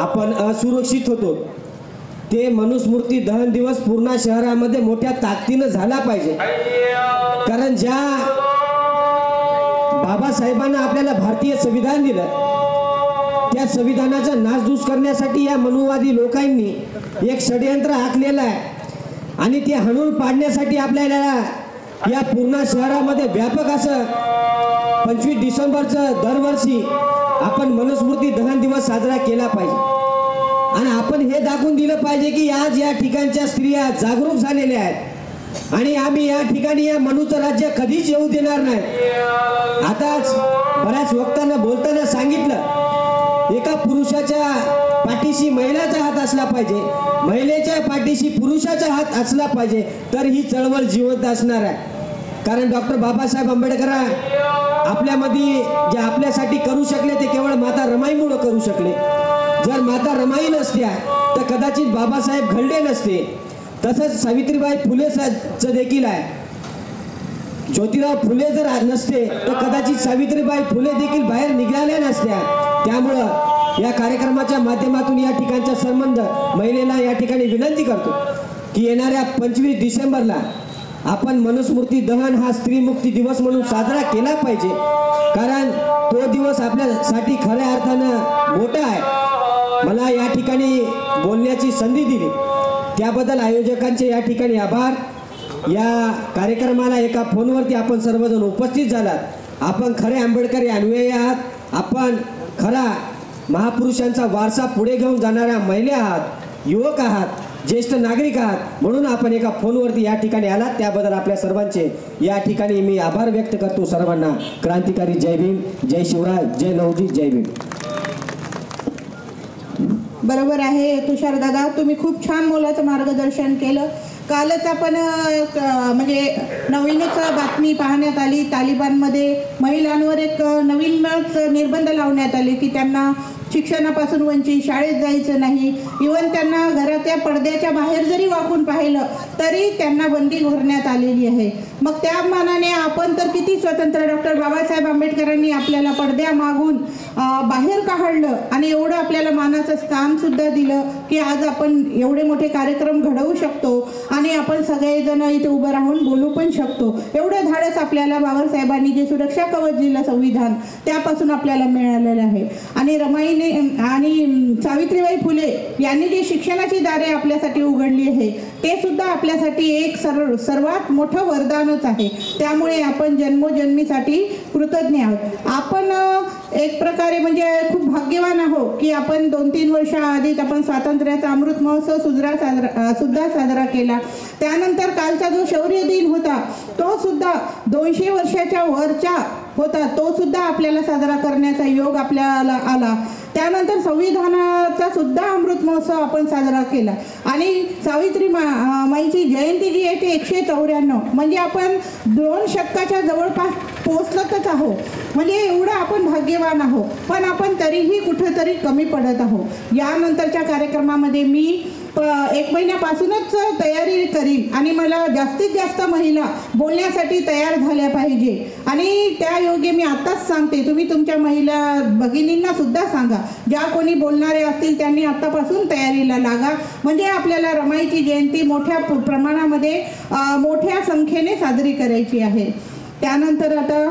आपण असुरक्षित होतो ते मनुस्मृती दहन दिवस पूर्ण शहरामध्ये मोठ्या ताकदीनं झाला पाहिजे। कारण ज्या बाबासाहेबांना आपल्याला भारतीय संविधान दिलं त्या संविधानाचा नासधूस करण्यासाठी या मनुवादी लोकांनी एक षडयंत्र आखलेलं आहे आणि ते हाणून पाडण्यासाठी आपल्याला या पूर्ण शहरामध्ये व्यापक असं 25 डिसेंबरचं दरवर्षी आपण मनुस्मृती दहन दिवस साजरा केला पाहिजे आणि आपण हे दाखवून दिलं पाहिजे की आज या ठिकाणच्या स्त्रिया जागरूक झालेल्या आहेत आणि आम्ही या ठिकाणी या मनूचं राज्य कधीच येऊ देणार नाही। आताच बऱ्याच वक्तांना बोलताना सांगितलं एका पुरुषाच्या पाठीशी महिलाचा हात असला पाहिजे, महिलेच्या पाठीशी पुरुषाचा हात असला पाहिजे तर ही चळवळ जिवंत असणार आहे। कारण डॉक्टर बाबासाहेब आंबेडकर आपल्यामध्ये जे आपल्यासाठी करू शकले ते केवळ माता रमाईमुळे करू शकले। जर माता रमाई नसत्या तर कदाचित बाबासाहेब घडले नसते। तसंच सावित्रीबाई फुलेचं देखील आहे। ज्योतिराव फुले जर नसते तर कदाचित सावित्रीबाई फुले देखील बाहेर निघाल्या नसत्या। त्यामुळं या कार्यक्रमाच्या माध्यमातून या ठिकाणचा संबंध महिलेला या ठिकाणी विनंती करतो की येणाऱ्या 25 डिसेंबरला आपण मनुस्मृती दहन हा स्त्रीमुक्ती दिवस म्हणून साजरा केला पाहिजे, कारण तो दिवस आपल्यासाठी खऱ्या अर्थानं मोठा आहे। मला या ठिकाणी बोलण्याची संधी दिली त्याबद्दल आयोजकांचे या ठिकाणी आभार। या कार्यक्रमाला एका फोनवरती आपण सर्वजण उपस्थित झालात। आपण खरे आंबेडकरी अन्वयी आहात, आपण खरा महापुरुषांचा वारसा पुढे घेऊन जाणाऱ्या महिला आहात, युवक आहात, ज्येष्ठ नागरिक आहात, म्हणून आपण एका फोनवरती या ठिकाणी आलात त्याबद्दल आपल्या सर्वांचे या ठिकाणी मी आभार व्यक्त करतो। सर्वांना क्रांतिकारी जय भीम, जय शिवराय, जय लवजी, जय भीम। बरोबर आहे तुषार दादा, तुम्ही खूप छान मोलाचं मार्गदर्शन केलं। कालच आपण म्हणजे नवीनच बातमी पाहण्यात आली, तालिबानमध्ये महिलांवर एक नवीनच निर्बंध लावण्यात आले की त्यांना शिक्षणापासून वंचित, शाळेत जायचं नाही, इव्हन त्यांना घराच्या पडद्याच्या बाहेर जरी वाकून पाहिलं तरी त्यांना बंदी घालण्यात आलेली आहे। मग त्या मानाने आपण तर किती स्वतंत्र, डॉक्टर बाबासाहेब आंबेडकरांनी आपल्याला पडद्या मागून बाहेर काढलं आणि एवढं आपल्याला मानाचं स्थान सुद्धा दिलं की आज आपण एवढे मोठे कार्यक्रम घडवू शकतो आणि आपण सगळेजण इथे उभं राहून बोलू पण शकतो। एवढं धाडस आपल्याला बाबासाहेबांनी जे सुरक्षा कवच दिलं संविधान त्यापासून आपल्याला मिळालेलं आहे। आणि रमाई आणि सावित्रीबाई फुले यांनी जी शिक्षणाची दारे आपल्यासाठी उघडली आहे ते सुद्धा आपल्यासाठी एक सर्वात मोठं वरदानच आहे. त्यामुळे आपण जन्मोजन्मीसाठी कृतज्ञ आहोत. आपण एक प्रकारे म्हणजे खूप भाग्यवान आहोत की आपण 2-3 वर्षाआधीच आपण स्वातंत्र्याचा अमृत महोत्सव सुद्धा साजरा केला. त्यानंतर कालचा जो शौर्य दिन होता तो सुद्धा 200 वर्षाच्या वरच्या होता, तो सुद्धा आपल्याला साजरा करण्याचा योग आपल्याला आला. त्यानंतर संविधानाचा सुद्धा अमृत महोत्सव आपण साजरा केला आणि सावित्री माईची जयंती जी आहे ती 194 म्हणजे आपण 2 शतकाच्या जवळपास पोहोचतच आहोत. म्हणजे एवढं आपण भाग्यवान आहोत. पण आपण तरीही कुठेतरी कमी पडत आहोत. यानंतरच्या कार्यक्रमामध्ये मी 1 महिन्यापासूनच तयारी करीन आणि मला जास्तीत जास्त महिला बोलण्यासाठी तयार झाल्या पाहिजे आणि त्या योगे मी आताच सांगते, तुम्ही तुमच्या महिला भगिनींना सुद्धा सांगा, ज्या कोणी बोलणारे असतील त्यांनी आतापासून तयारीला लागा. म्हणजे आपल्याला रमाईची जयंती मोठ्या प्रमाणामध्ये मोठ्या संख्येने साजरी करायची आहे. त्यानंतर आता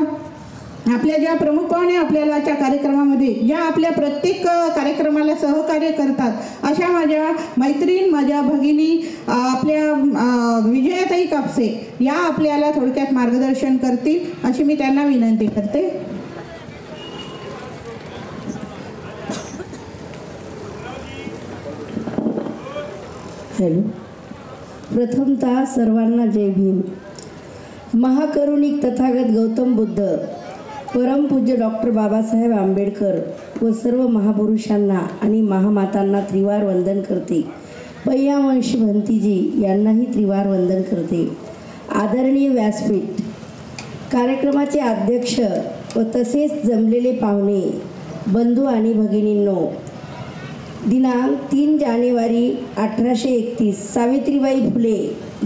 आपल्या ज्या प्रमुख पाहुणे आपल्यालाच्या कार्यक्रमामध्ये ज्या आपल्या प्रत्येक कार्यक्रमाला सहकार्य करतात अशा माझ्या मैत्रीण, माझ्या भगिनी, आपल्या विजयाताई कापसे या आपल्याला थोडक्यात मार्गदर्शन करतील अशी मी त्यांना विनंती करते. हॅलो. प्रथमतः सर्वांना जय भीम. महाकरुणिक तथागत गौतम बुद्ध, परमपूज्य डॉक्टर बाबासाहेब आंबेडकर व सर्व महापुरुषांना आणि महामातांना त्रिवार वंदन करते. पय्यावंशी भंतीजी यांनाही त्रिवार वंदन करते. आदरणीय व्यासपीठ, कार्यक्रमाचे अध्यक्ष व तसेच जमलेले पाहुणे, बंधू आणि भगिनींनो, दिनांक 3 जानेवारी 1831 सावित्रीबाई फुले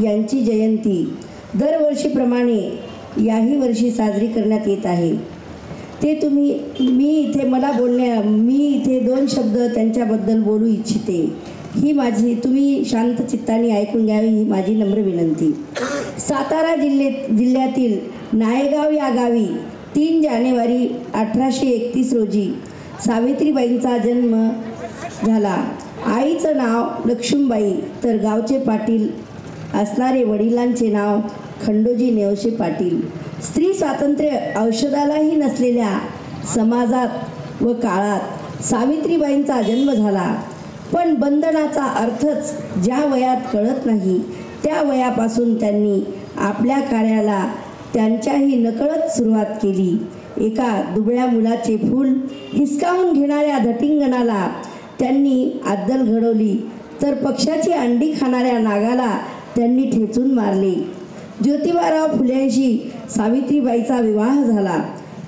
यांची जयंती दरवर्षीप्रमाणे याही वर्षी साजरी करण्यात येत आहे. मी इथे 2 शब्द त्यांच्याबद्दल बोलू इच्छिते. ही माझी, तुम्ही शांत चित्ताने ऐकून घ्यावी ही माझी नम्र विनंती. सातारा जिल्ह्यातील नायगाव या गावी 3 जानेवारी 1831 रोजी सावित्रीबाईंचा जन्म झाला. आईचं नाव लक्ष्मीबाई तर गावचे पाटील असणारे वडिलांचे नाव खंडोजी नेवसे पाटील. स्त्री स्वातंत्र्य औषधालाही नसलेल्या समाजात व काळात सावित्रीबाईंचा जन्म झाला. पण बंधनाचा अर्थच ज्या वयात कळत नाही त्या वयापासून त्यांनी आपल्या कार्याला त्यांच्याही नकळत सुरुवात केली. एका दुबळ्या मुलाचे फूल हिसकावून घेणाऱ्या धटिंगणाला त्यांनी अद्दल घडवली तर पक्षाची अंडी खाणाऱ्या नागाला त्यांनी ठेचून मारले. ज्योतिबाराव फुल्यांशी सावित्रीबाईचा विवाह झाला.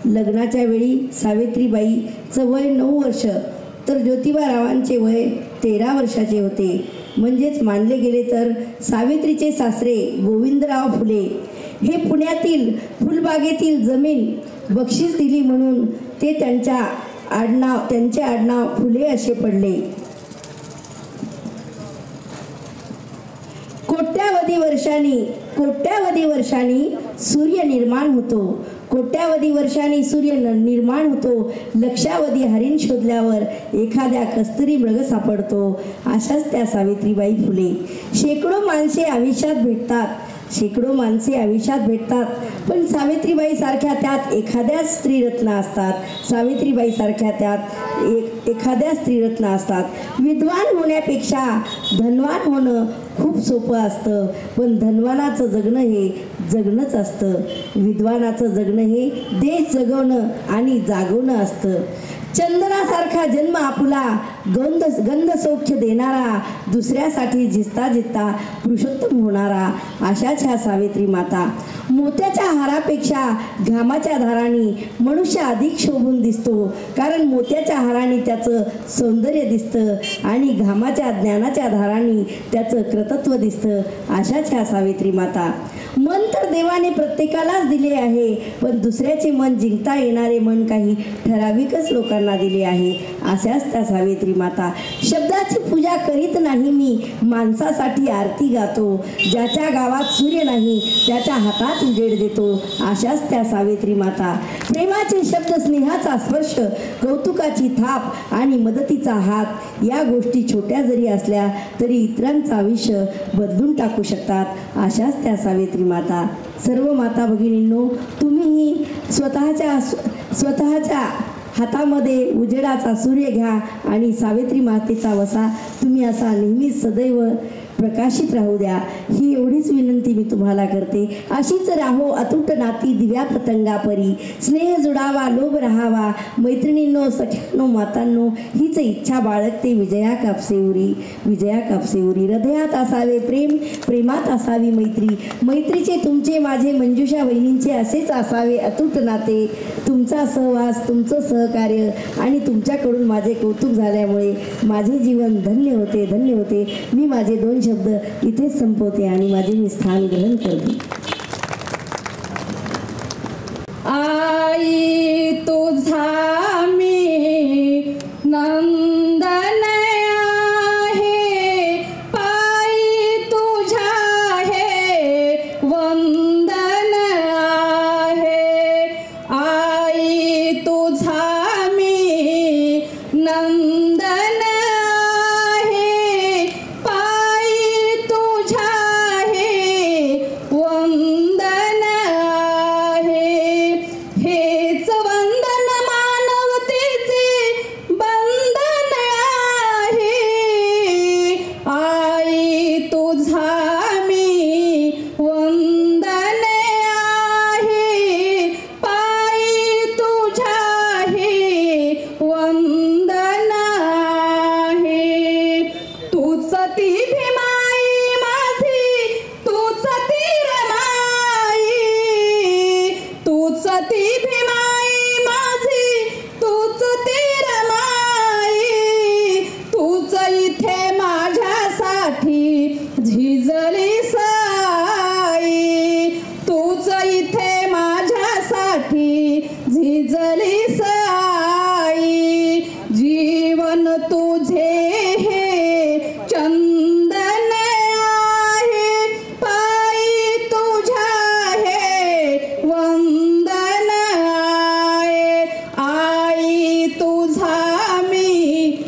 लग्नाच्या वेळी सावित्रीबाईचं वय 9 वर्ष तर ज्योतिबारावांचे वय 13 वर्षाचे होते. म्हणजेच मानले गेले तर सावित्रीचे सासरे गोविंदराव फुले हे पुण्यातील फुलबागेतील जमीन बक्षीस दिली म्हणून ते त्यांचे आडनाव फुले असे पडले. कोट्यावधी वर्षांनी सूर्य निर्माण होतो. लक्षावधी हरिण शोधल्यावर एखाद्या कस्तुरी मृग सापडतो. अशाच त्या सावित्रीबाई फुले. शेकडो माणसे आयुष्यात भेटतात पण सावित्रीबाई सारख्या त्यात एखाद्या स्त्रीरत्न असतात. विद्वान होण्यापेक्षा धनवान होणं खूप सोपं असतं पण धनवानाचं जगणं हे जगणंच असतं. विद्वानाचं जगणं हे देश जगवणं आणि जागवणं असतं. चंदनासारखा जन्म आपला गंध सौख्य देणारा, दुसऱ्यासाठी झिजता पुरुषोत्तम होणारा अशाच ह्या सावित्री माता. मोत्याच्या हारापेक्षा घामाच्या धारांनी मनुष्य अधिक शोभून दिसतो, कारण मोत्याच्या हारांनी त्याचं सौंदर्य दिसतं आणि घामाच्या ज्ञानाच्या धारांनी त्याचं कर्तृत्व दिसतं. अशाच ह्या सावित्री माता. मन तर देवाने प्रत्येकालाच दिले आहे पण दुसऱ्याचे मन जिंकता येणारे मन काही ठराविकच लोकांना त्यांना दिले आहे. अशाच त्या सावित्री माता. शब्दाची पूजा करीत नाही मी, माणसासाठी आरती गातो. ज्याच्या गावात सूर्य नाही त्याच्या हातात उजेड देतो. अशाच त्या सावित्री माता. प्रेमाचे शब्द, स्नेहाचा स्पर्श, कौतुकाची थाप आणि मदतीचा हात या गोष्टी छोट्या जरी असल्या तरी इतरांचं आयुष्य बदलून टाकू शकतात. अशाच त्या सावित्री माता. सर्व माता भगिनींनो, तुम्हीही स्वतःच्या हातामध्ये उजेडाचा सूर्य घ्या आणि सावित्री मातेचा वसा तुम्ही असा नेहमीच सदैव प्रकाशित राहू द्या. ही एवढीच विनंती मी तुम्हाला करते. अशीच राहो अतूट नाती दिव्या पतंगापरी. स्नेह जुडावा, लोभ राहावा. मैत्रिणींनो, सख्यांनो, मातांनो, हीच इच्छा बाळगते विजया कापसेउरी. विजया कापसेउरी. हृदयात असावे प्रेम, प्रेमात असावी मैत्री. मैत्रीचे तुमचे माझे मंजुषा वहिनींचे असेच असावे अतूट नाते. तुमचा सहवास, तुमचं सहकार्य आणि तुमच्याकडून माझे कौतुक झाल्यामुळे माझे जीवन धन्य होते, धन्य होते. मी माझे 2 शब्द इथेच संपवते आणि माझे मी स्थान ग्रहण करते. आई तुझा मी नंदन आहे, पायी तुझ्या हे वंदन आहे. आई तुझा मी नंदन आहे, पायी तुझ्या हे वंदन आहे. हेच वंदन मानवतेचे बंधन आहे. आई तुझा मी वंदन आहे, पायी तुझ्या हे वंदन आहे. तूच ती भीमाई माझी, तूच ती रमाई. तूच ती भीमाई माझी, तूच ती रमाई. तूच इथे माझ्यासाठी झिजली साई. तूच इथे माझ्यासाठी झिजली साई. जीवन तुझे हे चंदन आहे, पायी तुझ्या हे वंदन आहे. आई तुझा मी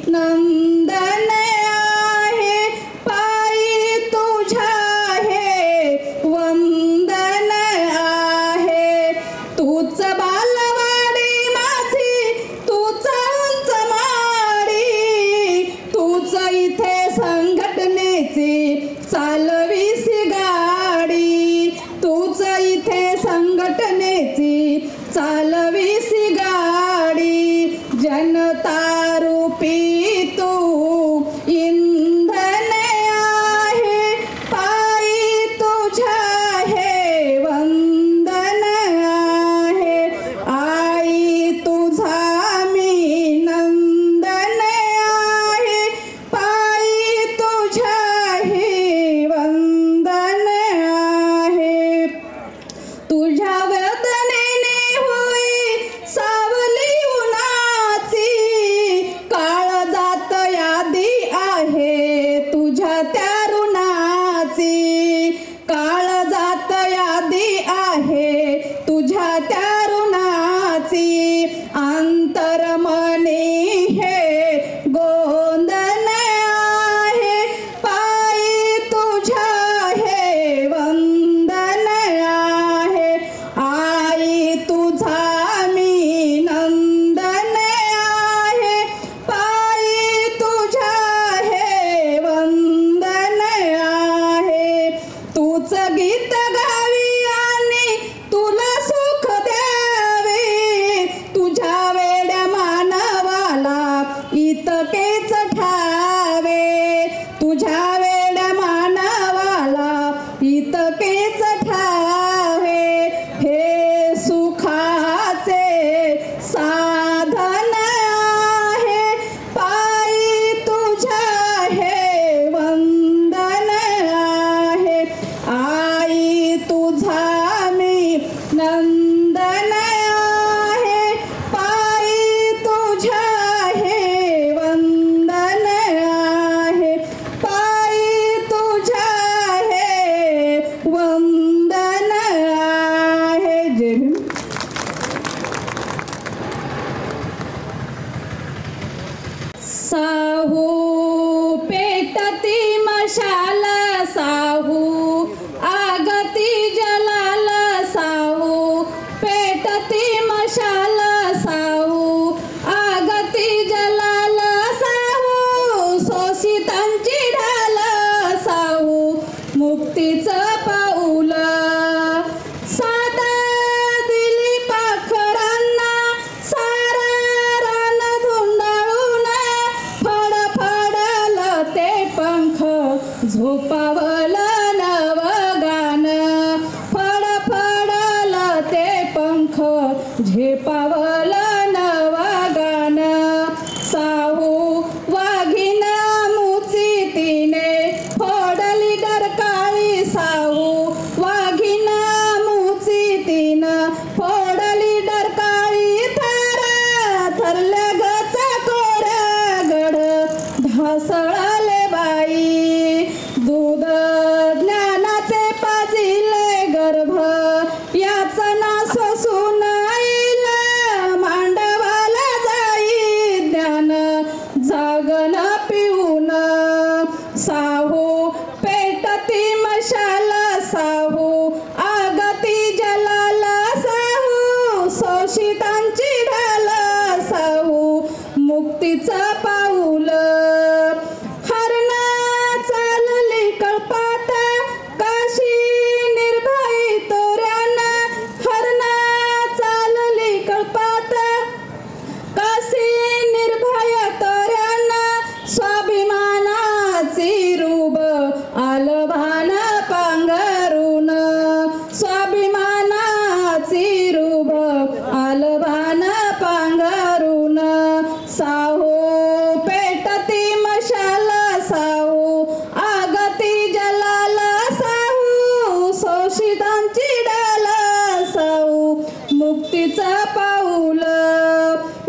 नंदन आहे, पायी तुझ्या हे वंदन आहे. तूच बालवाडी माझी, तूच उंच माडी. तूच इथे संघटनेची चालवीसी गाडी. तूच इथे संघटनेची चालवीसी गाडी. जनता रूपी तू इंधन आहे, पायी तुझ्या हे वंदन आहे. आई तुझा मी नंदन आहे, पायी तुझ्या हे वंदन आहे. तुझ्या वेदनेने होई सावली उन्हाची. काळजात यादी आहे तुझ्या त्या ऋणाची. काळजात यादी आहे तुझ्या त्या ऋणाची. अंतरमनी हे गोंधन आहे, पायी तुझ्या हे वंदन आहे. आई तुझा मी नंदन आहे, पायी तुझ्या हे वंदन आहे. तूच गीत गावी आणि तुला सुख द्यावे. तुझ्या वेड्या मानवाला इतकेच ठावे. तुझ्या वेड्या मानवाला इतकेच ठावे. हे सुखाचे साधन आहे, पायी तुझ्या हे वंदन आहे. आई तुझा मी नंदन आहे, पायी तुझ्या झोपावलं नवगान फडफडल ते पंख झेपावलं नवगान साहू वाघीन मुची तिने फोडली डरकाळी साहू वाघीन मुची तीन फोडली डरकाळी थारा थरल्या गचा कोऱ्या गड ढासळले बाई दूध ज्ञानाचे पाजिले गर्भ याचा ना सोसून आईल मांडवाला जाई ज्ञान जागन पिऊन साहू पेटती मशाला साहू आगती जलाला साहू शोषितांची ढाल साहू मुक्तीचं पाऊल हरणा चालली कळपात काशी निर्भय तोऱ्याना हरणा चालली कळपात काशी निर्भय तोऱ्याना स्वाभिमानाची रूप आलभान पांघरून स्वाभिमानाची रूप आलभान पांघरून साहू पेटती मशाला साहू आगती जलाला साहू शोषितांची डाल साहू मुक्तीचं पाऊल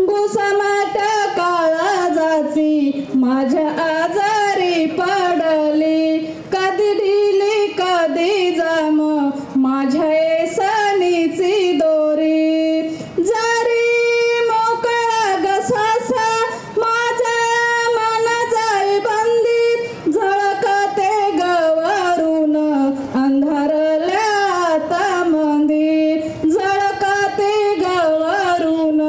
घुसमाट काळजाची माझ्या आजारी पडली कधी ढिली कधी जाम माझ्या येसनीची दोरी जरी मोकळा गसासा माझा मन जाई बंदी झळकते गवरून अंधारल्यात मंदी झळकते गवरून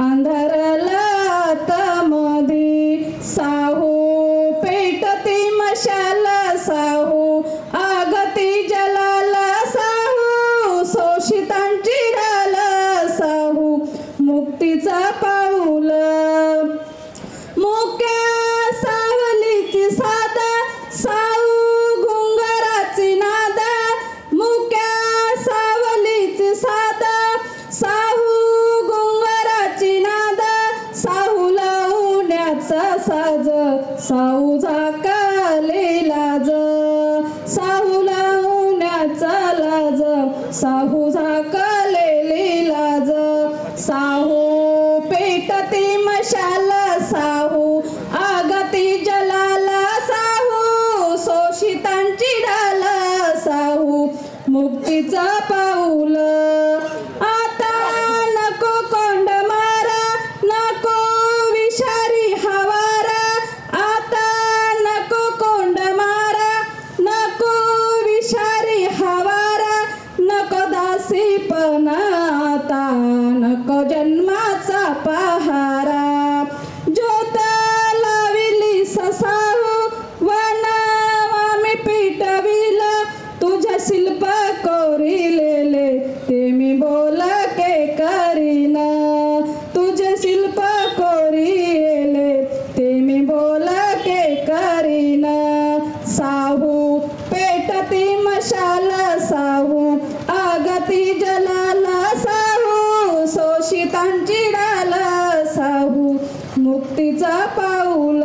अंधारल्यात मधी साहू पेटती मशाला साहू आगती जलाला साहू शोषितांची ढाल साहू मुक्तीचा पाऊल मुक्या सावलीची सादा साहू घुंगराची नादा मुक्या सावलीची सादा साहू घुंगराची नादा साहू लावण्याचा साज साहू झाकाले लाज साहू लावण्याचा लाज साहू झाकलेली लाज साहू पेटती मशाला साहू आगती जलाला साहू शोषितांची ढाल साहू मुक्तीचं पाऊल आता नको कोंड मारा नको विषारी हवारा आता नको कोंड मारा नको विषारी हवारा नको दासीपणा आता नको जन्माचा पहारा ज्योत लाविली ससाहू वनावामी पिटविला तुझ्या शिल्प कोरिलेले ते मी बोल के करीन तुझे शिल्प कोरिले ते मी बोल के करीन साहू पेटती मशाल साहू आगती जलाला साहू शोषितांची डाल साहू मुक्तीचा पाऊल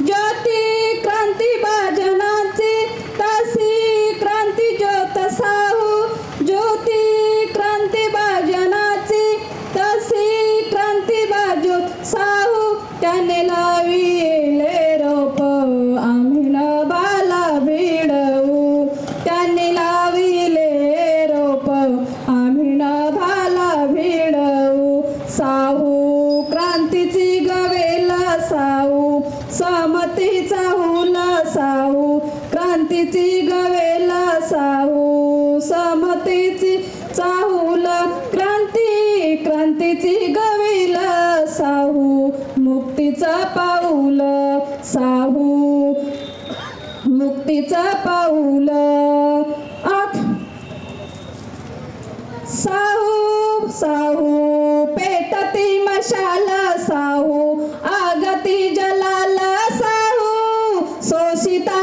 ज्योती क्रांती बाजनाची तशी क्रांती ज्योत साहू ज्योती क्रांती बाजनाची तशी क्रांती बाजोत साहू त्याने लाविले रोप आम्ही न बाला भिडवू त्याने लाविले रोप आम्ही न भाला भिडवू साहू क्रांतीची गवेला साहू समतीचा हुल साहू क्रांतीची गवेला साहू समतीची चाहुल क्रांतीची गवेला साहू मुक्तीचा पाऊल साहू मुक्तीचा पाऊल साहू साहू पेटती मशाल साहू आगती जलाल साहू शोषिता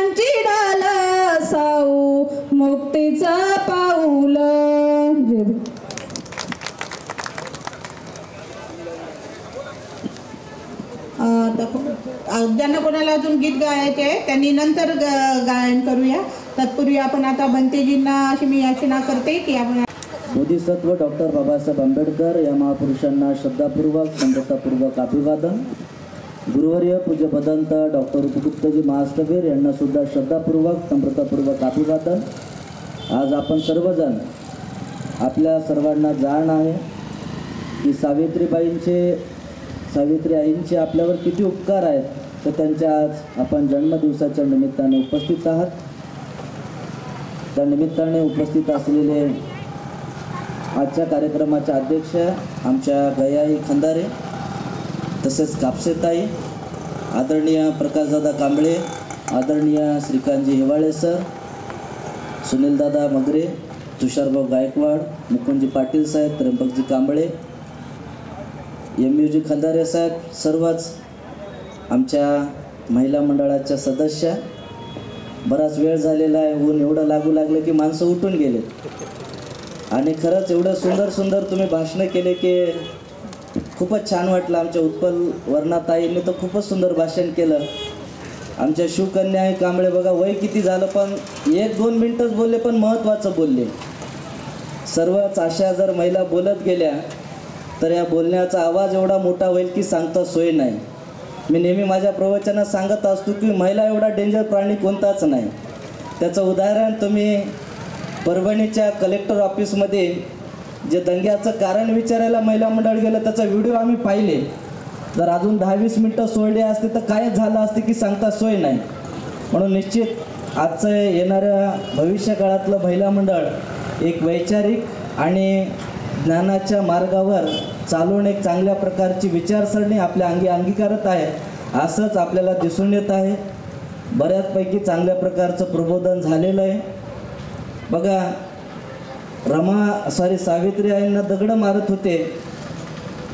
ज्यांना कोणाला अजून गीत गायचे आहे त्यांनी नंतर गायन करूया. तत्पूर्वी आपण आता बंतेजींना अशी मी याचना करते की आपण बोधिसत्व डॉक्टर बाबासाहेब आंबेडकर या महापुरुषांना श्रद्धापूर्वक नम्रतापूर्वक अभिवादन. गुरुवर्य पूज्य भदंत डॉक्टर उपगुप्तजी महास्तवीर यांना सुद्धा श्रद्धापूर्वक नम्रतापूर्वक अभिवादन. आज आपण सर्वजण आपल्या सर्वांना जाण आहे की सावित्री आईंचे आपल्यावर किती उपकार आहेत, तर त्यांच्या आज आपण जन्मदिवसाच्या निमित्ताने उपस्थित आहात. त्या निमित्ताने उपस्थित असलेले आजच्या कार्यक्रमाचे अध्यक्ष आमच्या गयाई खंदारे, तसेच कापसेताई, आदरणीय प्रकाशदादा कांबळे, आदरणीय श्रीकांतजी हिवाळे सर, सुनीलदादा मगरे, तुषारभाऊ गायकवाड, मुकुंदजी पाटील साहेब, त्र्यंबकजी कांबळे, MUजी खंदारे साहेब, सर्वच आमच्या महिला मंडळाच्या सदस्य. बराच वेळ झालेला आहे, ऊन एवढं लागू लागलं की माणसं उठून गेले आणि खरंच एवढं सुंदर सुंदर तुम्ही भाषणं केले की खूपच छान वाटलं. आमच्या उत्पल वर्णाताईंनी तर खूपच सुंदर भाषण केलं. आमच्या शिवकन्या कांबळे बघा वय किती झालं पण 1-2 मिनटंच बोलले, पण महत्त्वाचं बोलले. सर्वच अशा जर महिला बोलत गेल्या तर या बोलण्याचा आवाज एवढा मोठा होईल की सांगता सोय नाही. मी नेहमी माझ्या प्रवचनात सांगत असतो की महिला एवढा डेंजर प्राणी कोणताच नाही. त्याचं उदाहरण तुम्ही परभणीच्या कलेक्टर ऑफिसमध्ये जे दंग्याचं कारण विचारायला महिला मंडळ गेलं त्याचा व्हिडिओ आम्ही पाहिले. जर अजून 10-20 मिनटं सोडले असते तर कायच झालं असते की सांगता सोय नाही. म्हणून निश्चित आजचं येणाऱ्या भविष्य काळातलं महिला मंडळ एक वैचारिक आणि ज्ञानाच्या मार्गावर चालून एक चांगल्या प्रकारची विचारसरणी आपल्या अंगीकारत आहे, असंच आपल्याला दिसून येत आहे. बऱ्याचपैकी चांगल्या प्रकारचं प्रबोधन झालेलं आहे. बघा सावित्री आईंना दगडं मारत होते,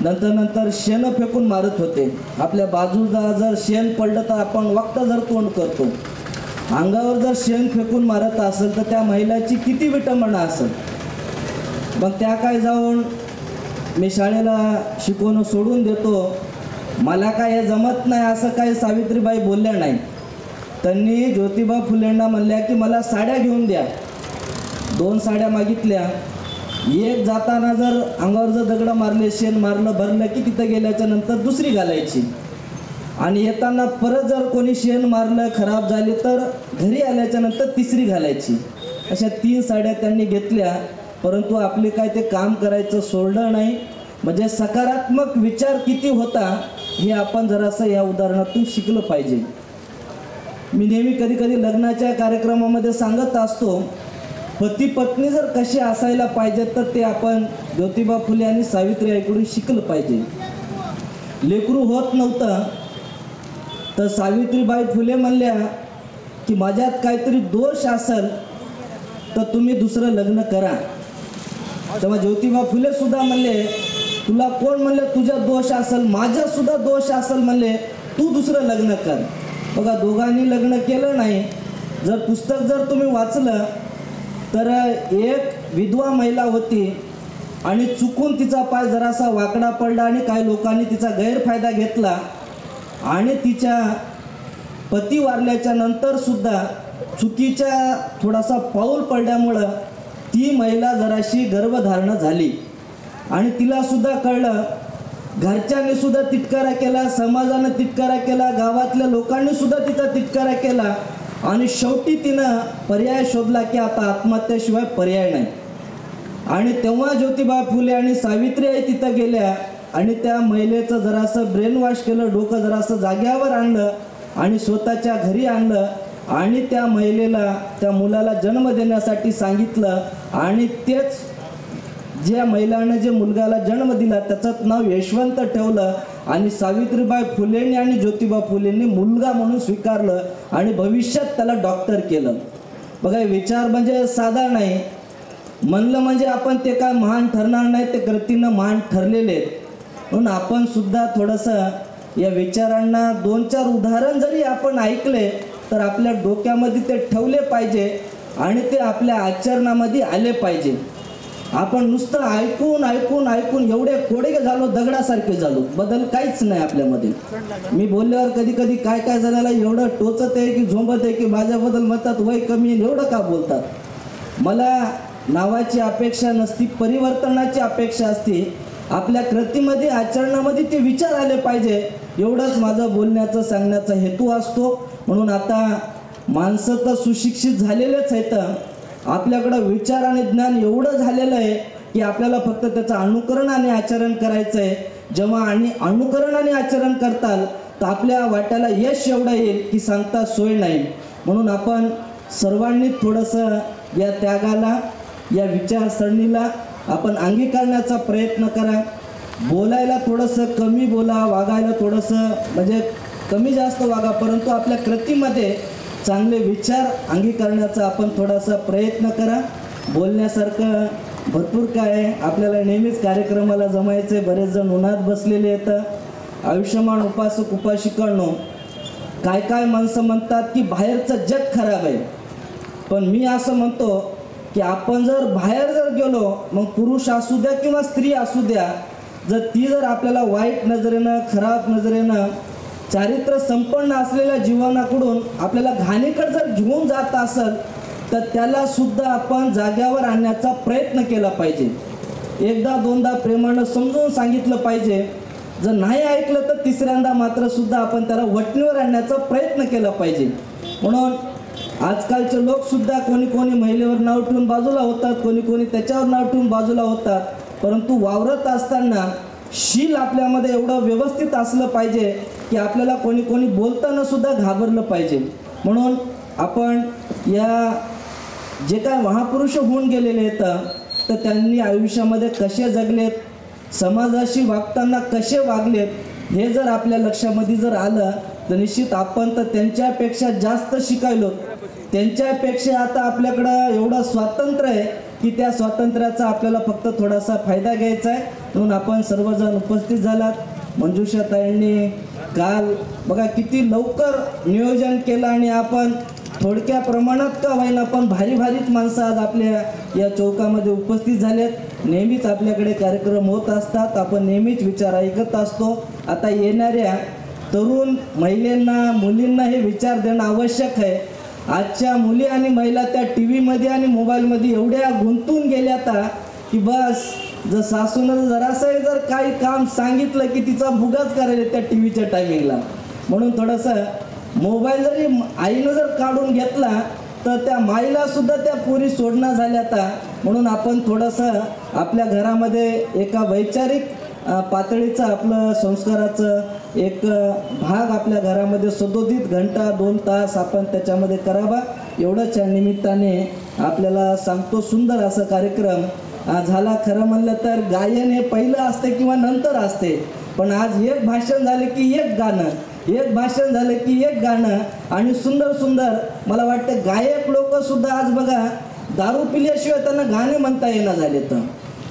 नंतर शेण फेकून मारत होते. आपल्या बाजूला जर शेण पडलं तर आपण वक्त जर तोंड करतो. अंगावर जर शेण फेकून मारत असेल तर त्या महिलाची किती विटंबना असेल. मग त्या काय जाऊन मी शाळेला शिकवणं सोडून देतो, मला काय हे जमत नाही असं काही सावित्रीबाई बोलल्या नाही. त्यांनी ज्योतिबा फुलेंना म्हणल्या की मला साड्या घेऊन द्या. 2 साड्या मागितल्या. एक जाताना जर अंगावर जर दगडं मारले, शेण मारलं, भरलं की तिथं गेल्याच्या नंतर दुसरी घालायची आणि येताना परत जर कोणी शेण मारलं, खराब झाली तर घरी आल्याच्या नंतर तिसरी घालायची. अशा 3 साड्या त्यांनी घेतल्या. परंतु आपले काय ते काम करायचं सोडलं नाही. म्हणजे सकारात्मक विचार किती होता हे आपण जरासं या उदाहरणातून शिकलं पाहिजे. मी नेहमी कधी लग्नाच्या कार्यक्रमामध्ये सांगत असतो, पती पत्नी जर कसे असायला पाहिजेत तर ते आपण ज्योतिबा फुले आणि सावित्री आईकडून शिकलं पाहिजे. लेकरू होत नव्हतं तर सावित्रीबाई फुले म्हणल्या की माझ्यात काहीतरी दोष असेल तर तुम्ही दुसरं लग्न करा. तेव्हा ज्योतिबा फुले सुद्धा म्हणले तुला कोण म्हणले तुझ्या दोष असेल, माझ्या सुद्धा दोष असेल म्हणले, तू दुसरं लग्न कर. बघा दोघांनी लग्न केलं नाही. जर पुस्तक जर तुम्ही वाचलं तर एक विधवा महिला होती आणि चुकून तिचा पाय जरासा वाकडा पडला आणि काही लोकांनी तिचा गैरफायदा घेतला आणि तिच्या पती वारल्याच्या नंतर सुद्धा चुकीच्या थोडासा पाऊल पडल्यामुळं ती महिला जराशी गर्भधारणा झाली आणि तिला सुद्धा कळलं. घरच्यांनी सुद्धा तिटकारा केला, समाजानं तिटकारा केला, गावातल्या लोकांनी सुद्धा तिचा तिटकारा केला आणि शेवटी तिनं पर्याय शोधला की आता आत्महत्येशिवाय पर्याय नाही. आणि तेव्हा ज्योतिबा फुले आणि सावित्री आई तिथं गेल्या आणि त्या महिलेचं जरासं ब्रेन वॉश केलं, डोकं जरासं जाग्यावर आणलं आणि स्वतःच्या घरी आणलं आणि त्या महिलेला त्या मुलाला जन्म देण्यासाठी सांगितलं. आणि तेच ज्या महिलाने जे मुलगाला जन्म दिला त्याचं नाव यशवंत ठेवलं आणि सावित्रीबाई फुलेंनी आणि ज्योतिबा फुलेंनी मुलगा म्हणून स्वीकारलं आणि भविष्यात त्याला डॉक्टर केलं. बघा विचार म्हणजे साधा नाही. म्हणलं म्हणजे आपण ते काय महान ठरणार नाही, ते कृतीनं महान ठरलेले आहेत. म्हणून आपण सुद्धा थोडंसं या विचारांना 2-4 उदाहरण जरी आपण ऐकले तर आपल्या डोक्यामध्ये ते ठेवले पाहिजे आणि ते आपल्या आचरणामध्ये आले पाहिजे. आपण नुसतं ऐकून ऐकून ऐकून एवढे कोडे झालो, दगडासारखे झालो, बदल काहीच नाही आपल्यामध्ये. मी बोलल्यावर कधी कधी काय काय जणाला एवढं टोचत आहे की झोंबत आहे की माझ्याबद्दल म्हणतात वय कमी आहे, एवढं का बोलतात. मला नावाची अपेक्षा नसती, परिवर्तनाची अपेक्षा असते. आपल्या कृतीमध्ये आचरणामध्ये ते विचार आले पाहिजे, एवढंच माझं बोलण्याचं सांगण्याचा हेतू असतो. म्हणून आता माणसं तर सुशिक्षित झालेलेच आहेत, आपल्याकडं विचार आणि ज्ञान एवढं झालेलं आहे की आपल्याला फक्त त्याचं अनुकरण आणि आचरण करायचं आहे. जेव्हा आणि अनुकरण आणि आचरण करताल तर आपल्या वाट्याला यश एवढं येईल की सांगता सोय नाही. म्हणून आपण सर्वांनी थोडंसं या त्यागाला, या विचारसरणीला आपण अंगीकारण्याचा प्रयत्न करा. बोलायला थोडंसं कमी बोला, वागायला थोडंसं म्हणजे कमी जास्त वागा, परंतु आपल्या कृतीमध्ये चांगले विचार अंगीकारण्याचा आपण थोडासा प्रयत्न करा. बोलण्यासारखं भरपूर काय आहे, आपल्याला नेहमीच कार्यक्रमाला जमायचं आहे. बरेच जण उन्हात बसलेले आहेत. आयुष्यमान उपासक उपासिकांनो, काय काय माणसं म्हणतात की बाहेरचं जग खराब आहे, पण मी असं म्हणतो की आपण जर बाहेर जर गेलो, मग पुरुष असू द्या किंवा स्त्री असू द्या, जर ती जर आपल्याला वाईट नजरेनं, खराब नजरेनं, चारित्र्य संपन्न असलेल्या जीवनाकडून आपल्याला घाणीकडे जर घेऊन जात असेल तर त्याला सुद्धा आपण जाग्यावर आणण्याचा प्रयत्न केला पाहिजे. एकदा दोनदा प्रेमानं समजून सांगितलं पाहिजे. जर नाही ऐकलं तर तिसऱ्यांदा मात्र सुद्धा आपण त्याला वटणीवर आणण्याचा प्रयत्न केला पाहिजे. म्हणून आजकालचे लोक सुद्धा कोणी कोणी महिलेवर नाव ठेवून बाजूला होतात, कोणी कोणी त्याच्यावर नाव ठेवून बाजूला होतात, परंतु वावरत असताना शील आपल्यामध्ये एवढं व्यवस्थित असलं पाहिजे की आपल्याला कोणी कोणी बोलताना सुद्धा घाबरलं पाहिजे. म्हणून आपण या जे काय महापुरुष होऊन गेलेले आहेत तर त्यांनी आयुष्यामध्ये कसे जगलेत, समाजाशी वागताना कसे वागलेत, हे जर आपल्या लक्षामध्ये जर आलं तर निश्चित आपण तर त्यांच्यापेक्षा जास्त शिकायलो. त्यांच्यापेक्षा आता आपल्याकडं एवढं स्वातंत्र्य आहे की त्या स्वातंत्र्याचा आपल्याला फक्त थोडासा फायदा घ्यायचा आहे. म्हणून आपण सर्वजण उपस्थित झालात. मंजुषाताईंनी काल बघा किती लवकर नियोजन केलं आणि आपण थोडक्या प्रमाणात का होईना पण भारी भारीच माणसं आज आपल्या या चौकामध्ये उपस्थित झालेत. नेहमीच आपल्याकडे कार्यक्रम होत असतात, आपण नेहमीच विचार ऐकत असतो. आता येणाऱ्या तरुण महिलांना, मुलींना हे विचार देणं आवश्यक आहे. आजच्या मुली आणि महिला त्या टी व्हीमध्ये आणि मोबाईलमध्ये एवढ्या गुंतून गेल्यात की बस जर सासूनं जरासं जर काही काम सांगितलं की तिचा भुगाच करायला त्या टी व्हीच्या टायमिंगला. म्हणून थोडंसं मोबाईल जरी आईनं जर काढून घेतला तर त्या माईला सुद्धा त्या पोरी सोडणं झाल्यात. म्हणून आपण थोडंसं आपल्या घरामध्ये एका वैचारिक पातळीचं आपलं संस्काराचं एक भाग आपल्या घरामध्ये सदोदित घंटा 2 तास आपण त्याच्यामध्ये करावा. एवढंच या निमित्ताने आपल्याला सांगतो. सुंदर असा कार्यक्रम झाला. खरं म्हणलं तर गायन हे पहिलं असते किंवा नंतर असते, पण आज एक भाषण झालं की एक गाणं, एक भाषण झालं की एक गाणं आणि सुंदर सुंदर. मला वाटतं गायक लोक सुद्धा आज बघा दारू पिल्याशिवाय त्यांना गाणे म्हणता येणं झाले तर.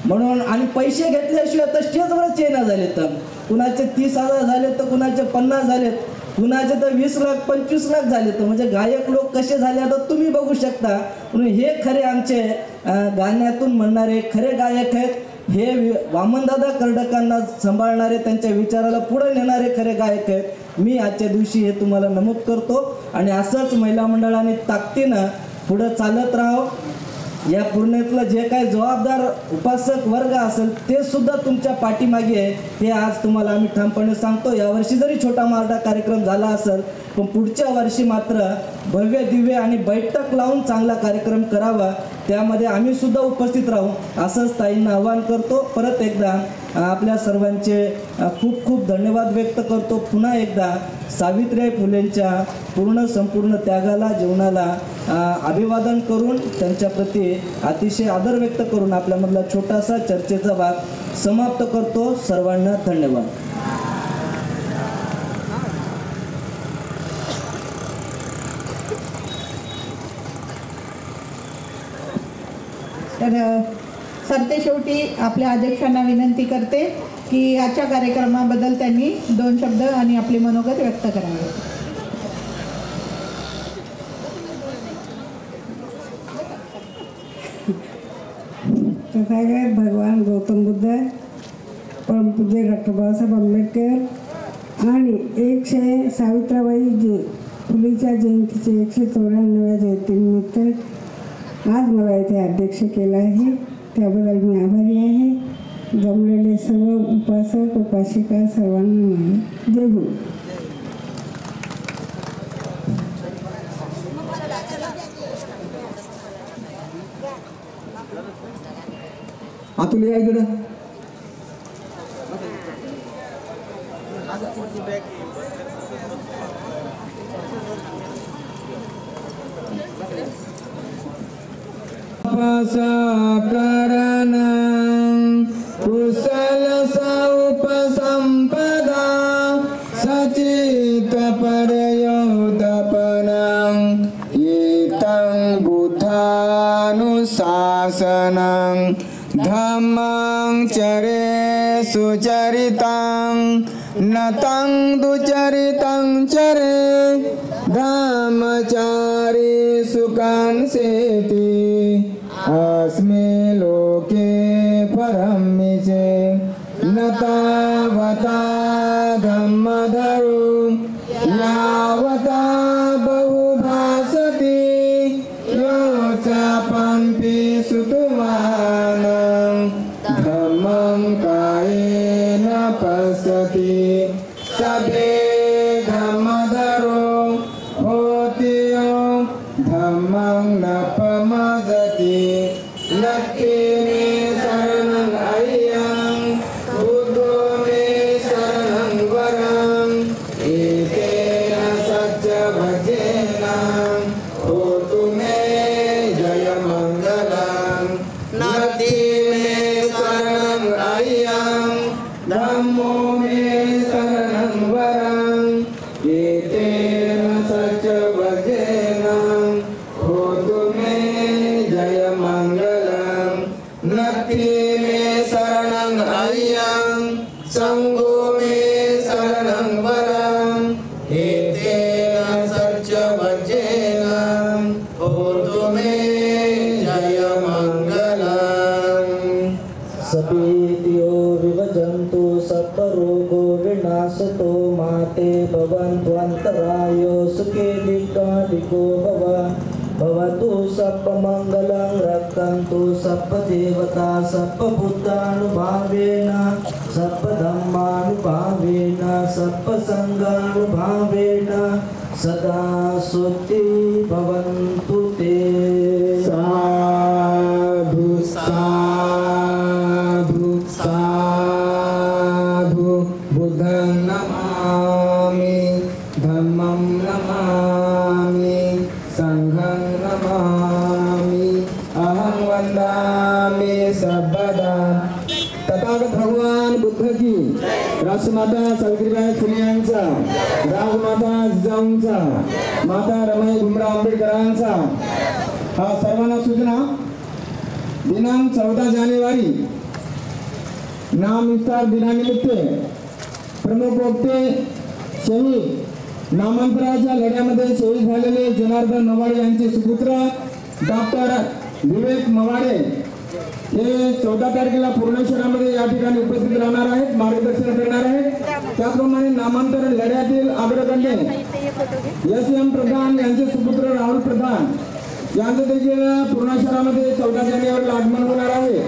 म्हणून आणि पैसे घेतल्याशिवाय तर स्टेजवरच येणं झाले तर. कुणाचे 30,000 झाले तर कुणाचे 50 झालेत, कुणाचे तर 20 लाख 25 लाख झाले तर. म्हणजे गायक लोक कसे झाले आता तुम्ही बघू शकता. म्हणून हे खरे आमचे गाण्यातून म्हणणारे खरे गायक आहेत. हे वामनदादा कर्डकांना सांभाळणारे, त्यांच्या विचाराला पुढे नेणारे खरे गायक आहेत. मी आजच्या दिवशी हे तुम्हाला नमूद करतो आणि असंच महिला मंडळाने ताकदीनं पुढं चालत राहावं. या पूर्णेतलं जे काही जबाबदार उपासक वर्ग असेल ते सुद्धा तुमच्या पाठीमागे आहे हे आज तुम्हाला आम्ही ठामपणे सांगतो. यावर्षी जरी छोटा मारडा कार्यक्रम झाला असेल पण पुढच्या वर्षी मात्र भव्य दिव्य आणि बैठक लावून चांगला कार्यक्रम करावा. त्यामध्ये आम्ही सुद्धा उपस्थित राहू असंच ताईंना आवाहन करतो. परत एकदा आपल्या सर्वांचे खूप खूप धन्यवाद व्यक्त करतो. पुन्हा एकदा सावित्रीबाई फुलेंच्या संपूर्ण त्यागाला, जीवनाला अभिवादन करून त्यांच्याप्रती अतिशय आदर व्यक्त करून आपल्यामधला छोटासा चर्चेचा भाग समाप्त करतो. सर्वांना धन्यवाद. तर सरतेशेवटी आपल्या अध्यक्षांना विनंती करते की आजच्या कार्यक्रमाबद्दल त्यांनी 2 शब्द आणि आपले मनोगत व्यक्त करावे. तर तथागत भगवान गौतम बुद्ध, परमपूज्य डॉक्टर बाबासाहेब आंबेडकर आणि 100 सावित्रीबाई फुलेच्या जयंतीचे 194व्या जयंतीनिमित्त आज मला इथे अध्यक्ष केलं आहे, त्याबद्दल मी आभारी आहे। जमलेले सर्व उपासक उपासिका सर्वांना माझे जय गुरु। अतुल या इकडं। उपसकरण कुशल उपसंपदा सचित परयोदपनं एतं बुद्धानुशासनं धम्मं चरे सुचरितं नतं दुचरितं चरे धम्मचारी सुकांसेति अस्मे लोके परमिचे नतावता धम्मधरो यावता बहुभासति योचापन्ति सुतुमानं धम्मं कायेन पश्यति सभे धम्मधरो होति धम्मं न पमजति लक्ष्मी मे शरणं अय्यं बुद्धो मे शरणं वरं एतेन सच्च भजेन होतु मे जयमङ्गलं लक्ष्मी मे शरणं अय्यं धम्मो मे शरणं वरं एतेन सच्च भजेन होतु मे जयमङ्गलं नक्ति मे शरणं अय्यं संगो मे शरणं वरं एतेन सच्च भजेन होतु मे जयमङ्गलं। सपीत्यो विभजन्तु सप्तरोगो विनाशतो माते भवन्त्वन्तरायो सुखे दिक्कादिको भवतु सप्पमङ्गलं रक्षन्तु सप्पदेवता सप्पबुद्धानुभावेन सप्पधम्मानुभावेन सप्पसङ्गानुभावेन सदा सुखी भवन्तु ते। साधु साधु साधु बुद्धं नमामि धम्मं नमामि संघं नमामि अहं वन्दामि सर्वदा। तथागत भगवान बुद्ध की, राष्ट्रमाता सावित्रीबाई फुले यांचा, राजमाता जिजाऊंचा, माता रमाई भीमराव आंबेडकरांचा हा सर्वांना सूचना। दिनांक 14 जानेवारी नामविस्तार दिनानिमित्त प्रमुख वक्ते शहीद नामांतराच्या लढ्यामध्ये शहीद झालेले जनार्दन मवाडे यांचे सुपुत्र डॉक्टर विवेक मवाडे हे 14 तारखेला पूर्ण शहरामध्ये या ठिकाणी उपस्थित राहणार आहेत, मार्गदर्शन करणार आहेत। त्याप्रमाणे नामांतर लढ्यातील अग्रगण्य एस.एम. प्रधान यांचे सुपुत्र राहुल प्रधान यांचं देखील पूर्ण शहरामध्ये 14 जानेवारीला आगमन होणार आहे।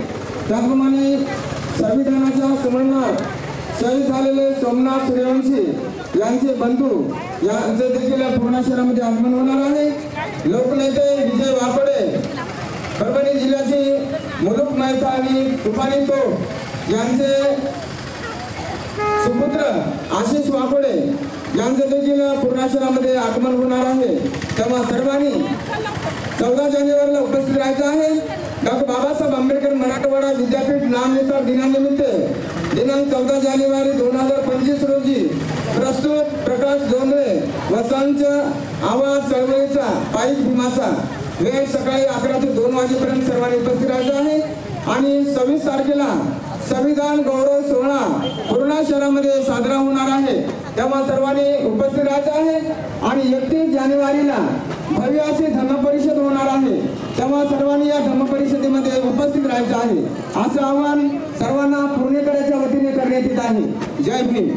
त्याप्रमाणे संविधानाच्या समन्वयात शहीद झालेले सोमनाथ सूर्यवंशी यांचे बंधू यांचे देखील पूर्ण शहरामध्ये आगमन होणार आहे। लोकनेते विजय वाकडे, परभणी जिल्ह्याचे मुलुक मेहता आणि तुफानी तोफ यांचे सुपुत्र आशिष वाकोडे यांचे देखील पूर्ण शहरामध्ये आगमन होणार आहे। तेव्हा सर्वांनी 14 जानेवारीला उपस्थित राहायचं आहे। डॉक्टर बाबासाहेब आंबेडकर मराठवाडा विद्यापीठ नामविस्तार दिनानिमित्त दिनांक 14 जानेवारी 2025 रोजी प्रस्तुत प्रकाश जोंधळे व संच आवाज चळवळीचा पायी भीमाचा वेळ सकाळी 11 ते 2 वाजेपर्यंत सर्वांनी उपस्थित राहायचं आहे। आणि 26 तारखेला संविधान गौरव सोहळा पूर्ण शहरामध्ये साजरा होणार आहे। तेव्हा सर्वांनी उपस्थित राहायचं आहे। आणि 31 जानेवारीला भव्य अशी धम्म परिषद होणार आहे। तेव्हा आम्हा सर्वांनी या धम्म परिषदेमध्ये उपस्थित राहायचं आहे असं आवाहन सर्वांना पुणेकरांच्या वतीने करण्यात येत आहे. जय भीम.